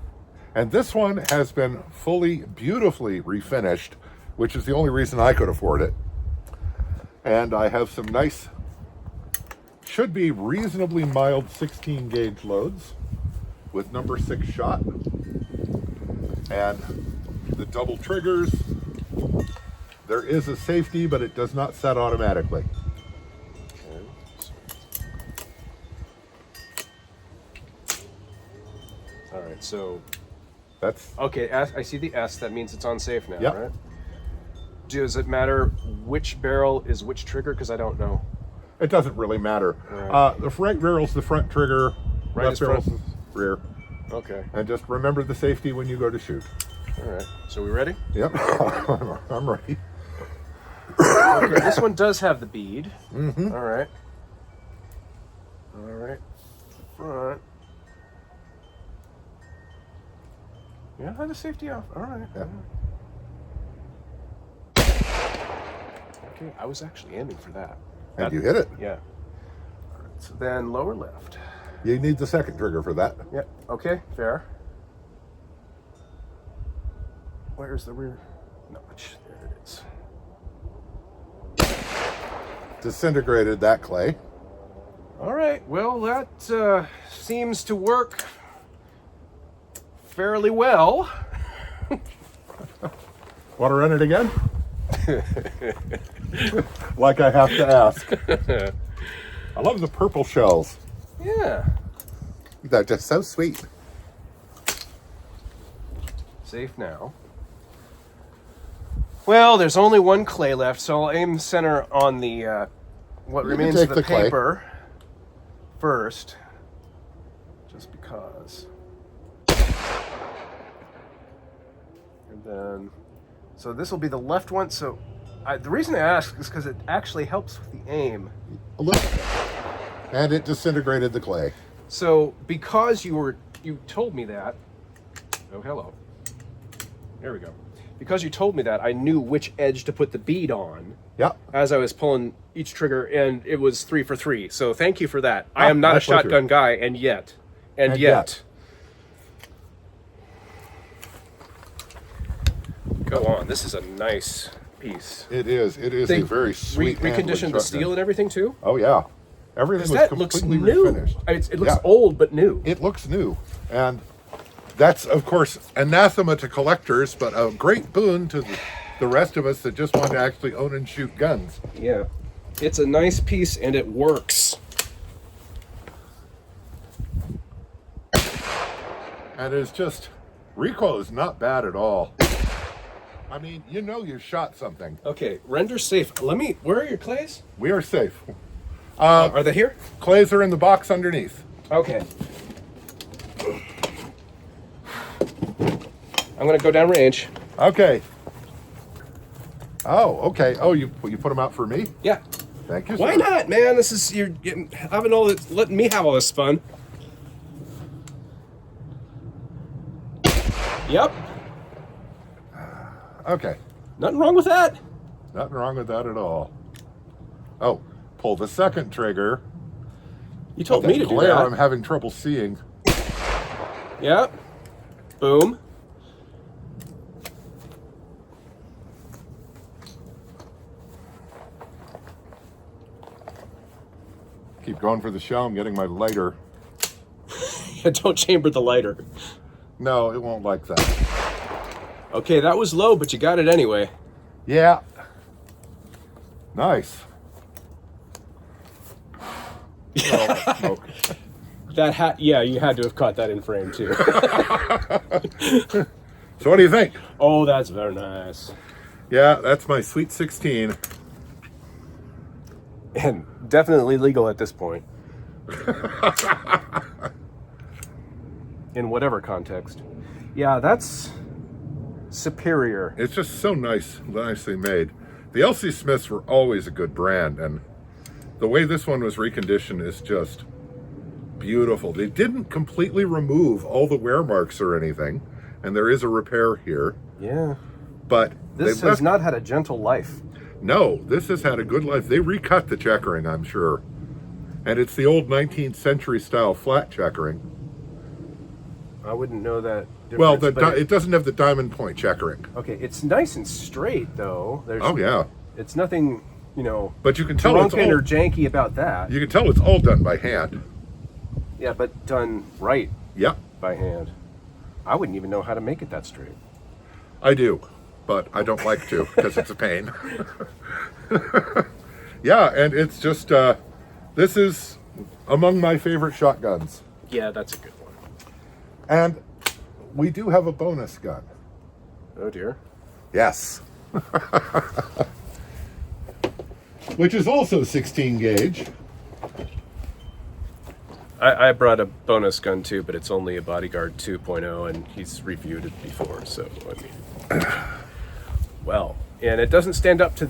and this one has been fully, beautifully refinished, which is the only reason I could afford it. And I have some nice, should be reasonably mild 16 gauge loads with number 6 shot. And the double triggers. There is a safety, but it does not set automatically. All right, so That's okay. I see the S. That means it's on safe now, Yep. right? Does it matter which barrel is which trigger? Because I don't know. it doesn't really matter. Right. The right barrel's the front trigger, Right left is front. barrel's the rear. Okay. And just remember the safety when you go to shoot. All right. So we ready? Yep, I'm ready. Okay. This one does have the bead. Mm-hmm. All right. All right, front. Yeah, have the safety off. All right. Yeah. Okay, I was actually aiming for that. And you hit it. Yeah. All right, so then lower left. You need the second trigger for that. Yeah. Okay, fair. Where's the rear notch? There it is. Disintegrated that clay. All right. Well, that seems to work fairly well. Want to run it again? Like I have to ask. I love the purple shells. Yeah. They're just so sweet. Safe now. Well, there's only one clay left, so I'll aim center on the what You can remains take of the the clay. paper first, just because. And then, so this will be the left one. So the reason I ask is because it actually helps with the aim. Look. And it disintegrated the clay. So because you told me that. Oh, hello. There we go. Because you told me that, I knew which edge to put the bead on. Yeah. As I was pulling each trigger, and it was 3 for 3. So thank you for that. I am not my a shotgun pleasure. guy, and yet. Go on. This is a nice piece. It is. It is They a very sweet reconditioned the steel and everything too. Oh yeah. Everything was That looks completely new. refinished. It looks Yeah. old but new. It looks new. And that's, of course, anathema to collectors, but a great boon to the rest of us that just want to actually own and shoot guns. Yeah, it's a nice piece and it works. And it's just, recoil is not bad at all. I mean, you know you shot something. Okay, render safe. Where are your clays? We are safe. Are they here? Clays are in the box underneath. Okay. I'm gonna go down range. Okay. Oh, okay. Oh, you put them out for me? Yeah. Thank you, Why sir. not, man? This is letting me have all this fun. Yep. Okay. Nothing wrong with that. Nothing wrong with that at all. Oh, pull the second trigger. You told That me to do glare that. I'm having trouble seeing. Yep. Boom. Keep going for the shell. I'm getting my lighter. Don't chamber the lighter. No, it won't like that. Okay, that was low, but you got it anyway. Yeah. Nice. Oh, smoke. Yeah, you had to have caught that in frame too. So what do you think? Oh, that's very nice. Yeah, that's my Sweet 16. And definitely legal at this point. In whatever context. Yeah, that's superior. It's just so nicely made. The LC Smiths were always a good brand, and the way this one was reconditioned is just beautiful. They didn't completely remove all the wear marks or anything, and there is a repair here, Yeah. but This has not had a gentle life. No, this has had a good life. They recut the checkering, I'm sure. And it's the old 19th century style flat checkering. I wouldn't know that difference. Well, but it doesn't have the diamond point checkering. okay, it's nice and straight though. Oh yeah, It's nothing, but you can tell it's drunken or all, janky about that. you can tell it's all done by hand. Yeah, but done right Yeah, by hand. I wouldn't even know how to make it that straight. I do, but I don't like to because it's a pain. Yeah, and it's just this is among my favorite shotguns. Yeah, that's a good one. And we do have a bonus gun. Oh dear. Yes. Which is also 16 gauge. I brought a bonus gun too, but it's only a Bodyguard 2.0, and he's reviewed it before, so I mean. Well, and it doesn't stand up to.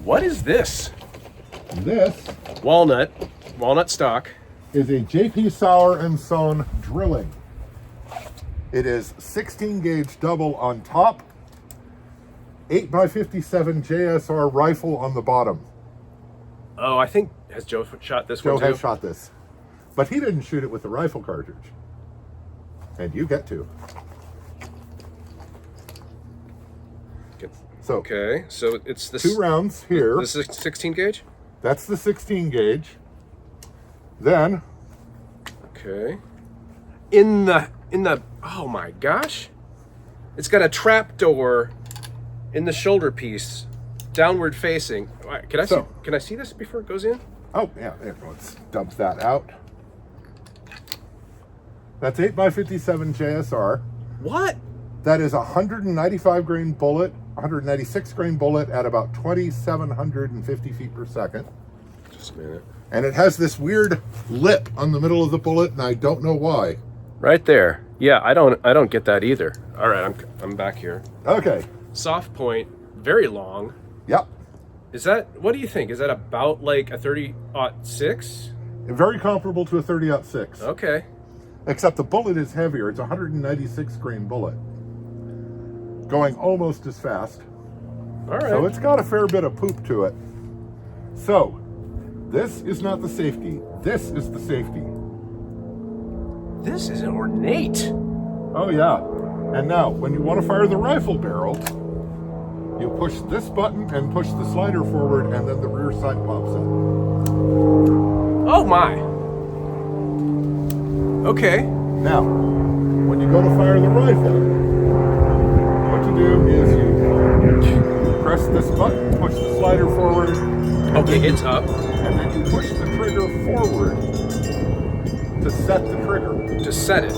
What is this? This Walnut stock. is a JP Sauer and Son drilling. It is 16 gauge double on top, 8x57 JSR rifle on the bottom. Oh, I think, has Joe shot this one Joe too? has shot this, but he didn't shoot it with the rifle cartridge. And you get to. So Okay, so it's this 2 rounds here. This is 16 gauge? That's the 16 gauge. Then Okay. In the oh my gosh. It's got a trap door in the shoulder piece, downward facing. All right, can I see this before it goes in? oh yeah, there, let's dump that out. That's 8x57 JSR. What? That is a 195 grain bullet, 196 grain bullet at about 2,750 feet per second. Just a minute. And it has this weird lip on the middle of the bullet, and I don't know why. Right there. Yeah, I don't get that either. All right, I'm back here. Okay. Soft point, very long. Yep. Is that, what do you think? Is that about like a 30-06? Very comparable to a 30-06. Okay. Except the bullet is heavier. It's a 196 grain bullet. Going almost as fast. All right. So it's got a fair bit of poop to it. So, this is not the safety. This is the safety. This is ornate. Oh yeah. And now, when you want to fire the rifle barrel, you push this button and push the slider forward, and then the rear sight pops up. Oh my. Okay. Now, when you go to fire the rifle, what you do is you press this button, push the slider forward. Okay, it's up. And then you push the trigger forward to set the trigger. To set it.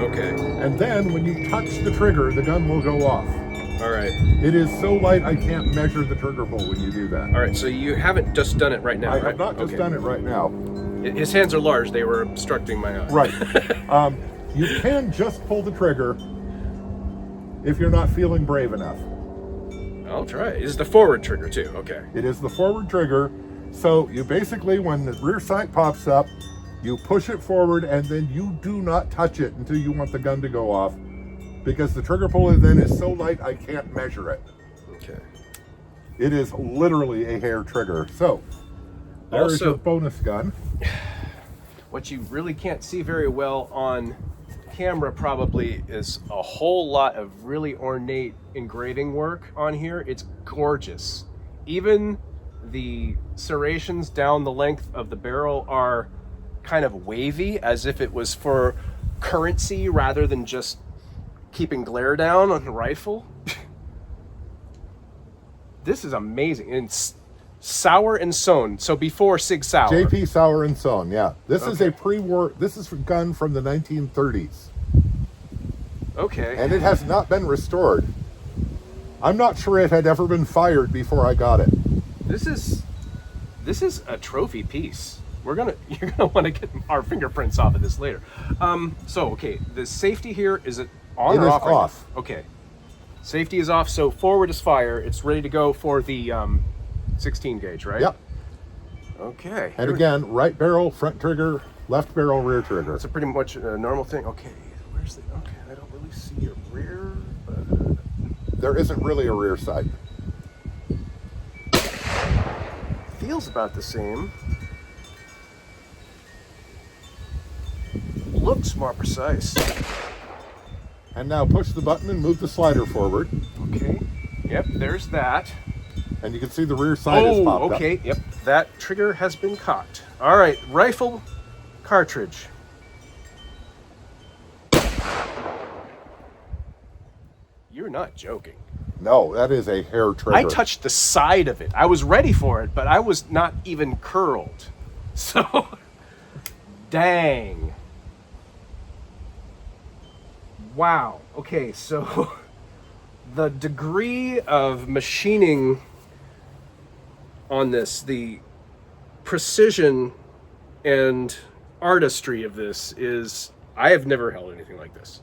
Okay. And then when you touch the trigger, the gun will go off. All right. It is so light I can't measure the trigger pull when you do that. All right, so you haven't just done it right now, I right? have not just done it right now. His hands are large. They were obstructing my eye. Right. You can just pull the trigger if you're not feeling brave enough. I'll try it. It's the forward trigger too. Okay. It is the forward trigger. So you basically, when the rear sight pops up, you push it forward and then you do not touch it until you want the gun to go off, because the trigger pull then is so light I can't measure it. Okay. It is literally a hair trigger. So there's Also, your bonus gun. what you really can't see very well on camera probably is a whole lot of really ornate engraving work on here. It's gorgeous. Even the serrations down the length of the barrel are kind of wavy, as if it was for currency rather than just keeping glare down on the rifle. This is amazing. And it's Sauer and Son, so before Sig Sauer. JP Sauer and Son, yeah. This is Okay. a pre-war, this is a gun from the 1930s. Okay. And it has not been restored. I'm not sure it had ever been fired before I got it. This is a trophy piece. You're gonna want to get our fingerprints off of this later. So okay, the safety here, is it on It or is off? right now? off. Okay. Safety is off, so forward is fire. It's ready to go for the 16 gauge, right? Yep. Okay. And again, right barrel, front trigger, left barrel, rear trigger. It's a pretty much a normal thing. Okay. Where's the? Okay, I don't really see a rear. But... There isn't really a rear sight. Feels about the same. Looks more precise. And now push the button and move the slider forward. Okay. Yep, there's that. And you can see the rear sight is popped up. Okay. Yep, that trigger has been cocked. All right, rifle cartridge. You're not joking. No, that is a hair trigger. I touched the side of it. I was ready for it, but I was not even curled. So, dang. Wow. Okay, so the degree of machining on this, the precision and artistry of this is, I have never held anything like this.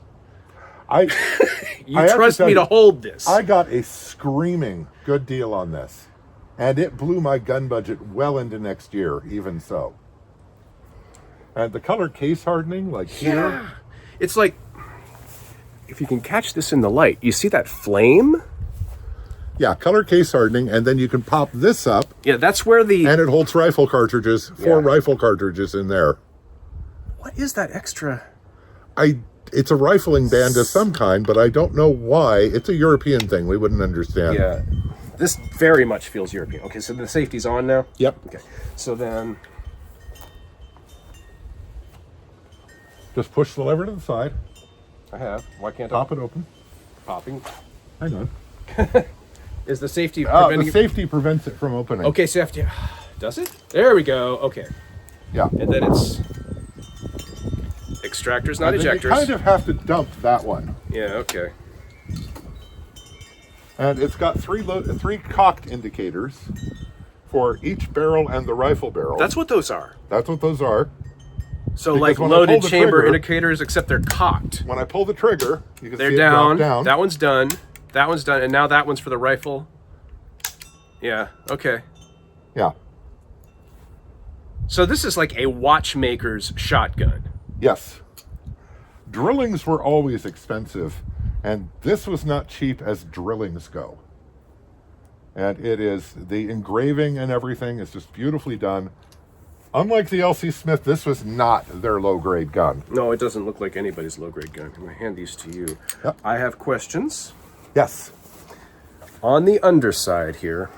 You I have trust tell me you, to hold this. I got a screaming good deal on this. And it blew my gun budget well into next year, even so. And the color case hardening, like here. Yeah. It's like, if you can catch this in the light, you see that flame? Yeah, color case hardening, and then you can pop this up. Yeah, that's where the... And it holds rifle cartridges, 4 rifle cartridges in there. What is that extra? It's a rifling band of some kind, but I don't know why. It's a European thing. We wouldn't understand. Yeah. This very much feels European. Okay, so the safety's on now? Yep. Okay, so then... Just push the lever to the side. I have. Why can't Pop it open. Popping. Hang on. Is the safety The safety prevents it from opening. Okay, safety. Does it? There we go. Okay. Yeah. And then it's extractors, not ejectors. You kind of have to dump that one. Yeah, okay. And it's got three cocked indicators for each barrel and the rifle barrel. That's what those are. That's what those are. So Because like when I loaded pull the chamber trigger- indicators, except they're cocked. When I pull the trigger, you can They're see it down. drop down. That one's done. That one's done. And now that one's for the rifle. Yeah, okay. Yeah. So this is like a watchmaker's shotgun. Yes. Drillings were always expensive, and this was not cheap as drillings go. And it is, the engraving and everything is just beautifully done. Unlike the LC Smith, this was not their low-grade gun. No, it doesn't look like anybody's low-grade gun. I'm going to hand these to you. Yep. I have questions. Yes. On the underside here,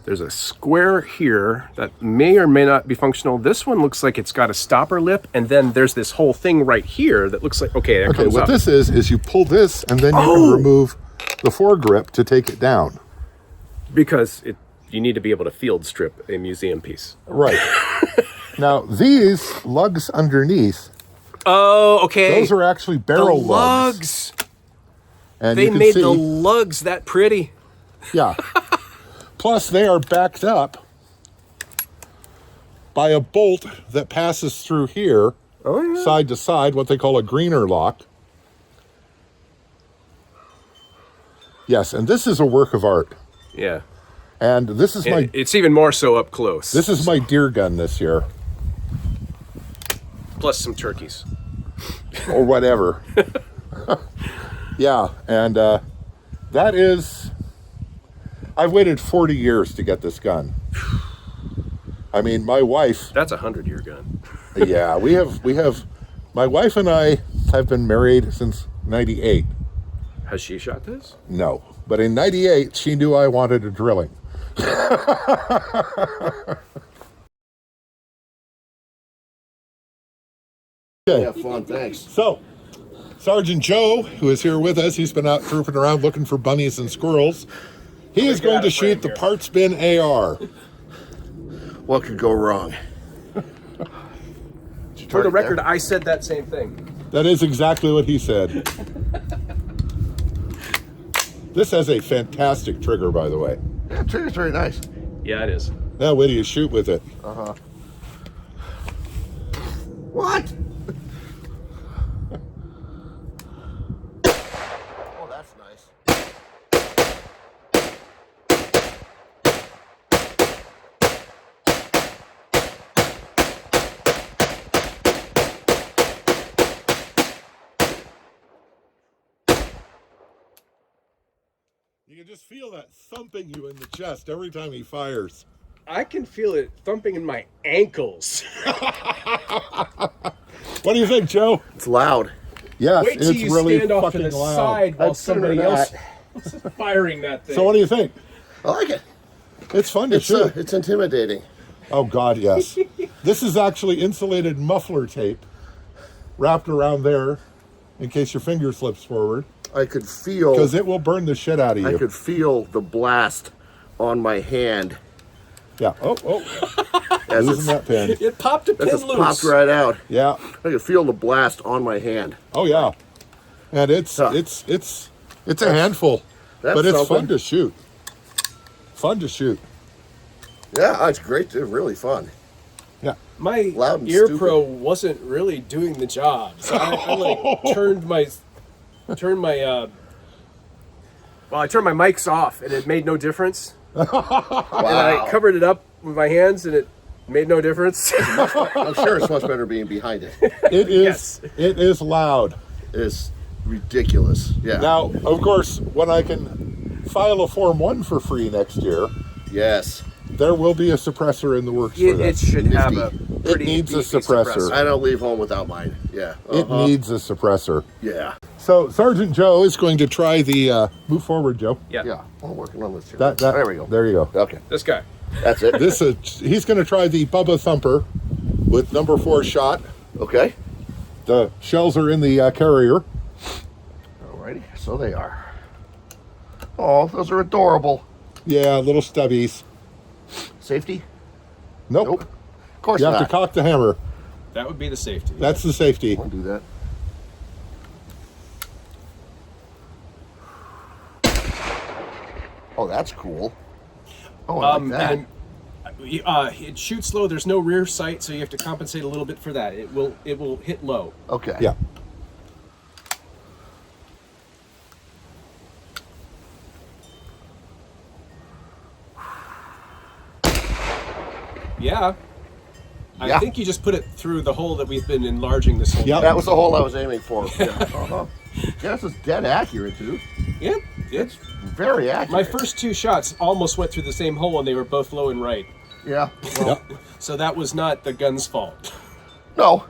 there's a square here that may or may not be functional. This one looks like it's got a stopper lip, and then there's this whole thing right here that looks like, okay, it comes What up. this is you pull this, and then you can remove the foregrip to take it down. Because you need to be able to field strip a museum piece. Right. Now, these lugs underneath, Oh, okay. those are actually the barrel lugs. lugs. And They you can made see, the lugs that pretty. yeah. Plus, they are backed up by a bolt that passes through here, side to side, what they call a greener lock. Yes, and this is a work of art. Yeah. And this is It's even more so up close. this is my deer gun this year, Plus some turkeys. or whatever. Yeah, and that is. I've waited 40 years to get this gun. I mean, my wife. That's a 100-year gun. Yeah, we have. My wife and I have been married since '98. Has she shot this? No, but in '98 she knew I wanted a drilling. Okay. Yeah, fun, thanks. So, Sgt Joe, who is here with us, he's been out trooping around looking for bunnies and squirrels. He is going to shoot the parts bin AR. What could go wrong? For the record, I said that same thing. That is exactly what he said. This has a fantastic trigger, by the way. Yeah, trigger's very nice. Yeah, it is. Now, wait till you shoot with it. What? Oh, that's nice. You can just feel that thumping you in the chest every time he fires. I can feel it thumping in my ankles. What do you think, Joe? It's loud. Yes, Wait till it's you really stand off to fucking the loud. side while I'd consider somebody that. else is firing that thing. So what do you think? I like it. It's fun to shoot. It's intimidating. Oh, God, yes. This is actually insulated muffler tape wrapped around there in case your finger slips forward, I could feel. because it will burn the shit out of you. I could feel the blast on my hand Yeah. Oh, as losing that pin. It popped a pin It just loose. popped right out. Yeah. I could feel the blast on my hand. Oh, yeah. And it's Huh. it's a handful, That's but it's fun something. to shoot. Fun to shoot. Yeah, it's great. It's really fun. Yeah. My Loud and ear stupid. pro wasn't really doing the job. So I like turned my I turned my mics off and it made no difference. And I covered it up with my hands and it Made no difference. I'm sure it's much better being behind it. It is. Yes. It is loud. It's ridiculous. Yeah. Now, of course, when I can file a Form 1 for free next year, Yes. there will be a suppressor in the works for It that. should have a Nifty. pretty needs a beefy suppressor. I don't leave home without mine. Yeah. It needs a suppressor. Yeah. So Sergeant Joe is going to try the move forward, Joe. Yeah. Yeah. I'm working on this here. That there we go. There you go. Okay. This guy. That's it. He's going to try the Bubba Thumper with number 4 shot. Okay. The shells are in the carrier. Alrighty. So they are. Oh, those are adorable. Yeah, little stubbies. Safety? Nope. Nope. Of course You have not. to cock the hammer. That would be the safety. That's the safety. I'll do that. Oh, that's cool. Oh, I like that. And it shoots slow. There's no rear sight, so you have to compensate a little bit for that. It will hit low. Okay. Yeah. Yeah. Yeah. I think you just put it through the hole that we've been enlarging this whole Yep. That was the hole I was aiming for. Yeah. Uh-huh. Yeah, this is dead accurate, dude. Yeah. It's Very accurate. my first 2 shots almost went through the same hole, and they were both low and right. Yeah. Well, Yep. So that was not the gun's fault. no.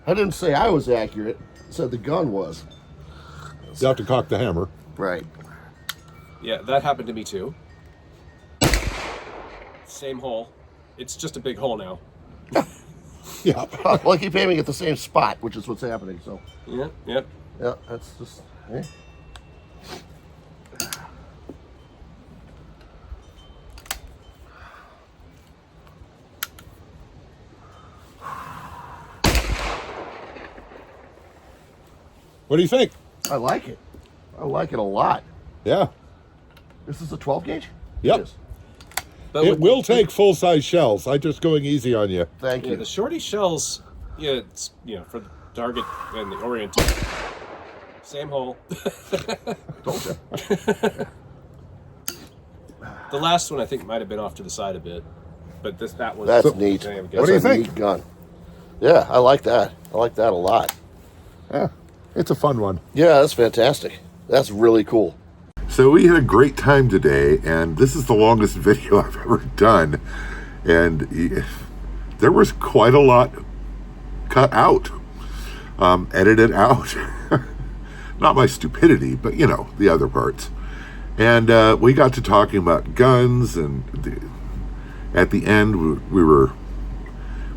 I didn't say I was accurate. I said the gun was. You have to cock the hammer. Right. Yeah, that happened to me too. Same hole. It's just a big hole now. Yeah. Well, I keep aiming at the same spot, which is what's happening. So, Yeah. Yep. yeah, that's just. Eh. What do you think? I like it. I like it a lot. Yeah. This is a 12 gauge? Yep. It is. But It with will take full-size shells. I'm just going easy on you. Thank Yeah, you. the shorty shells. Yeah, it's for the target and the orientation. Same hole. Told you. The last one I think might have been off to the side a bit, but that was. That's neat. Same, That's do you a think? neat gun. Yeah, I like that. I like that a lot. Yeah. It's a fun one. Yeah, that's fantastic. That's really cool. So we had a great time today, and this is the longest video I've ever done. And there was quite a lot cut out, edited out. Not my stupidity, but the other parts. And we got to talking about guns, and at the end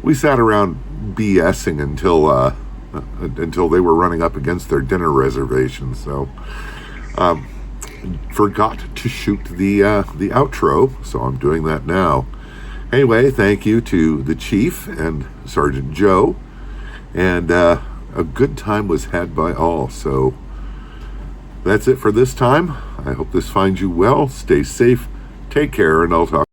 we sat around BSing until they were running up against their dinner reservations. So forgot to shoot the outro, so I'm doing that now. Anyway, thank you to the Chief and Sergeant Joe, and a good time was had by all. So that's it for this time. I hope this finds you well. Stay safe, take care, and I'll talk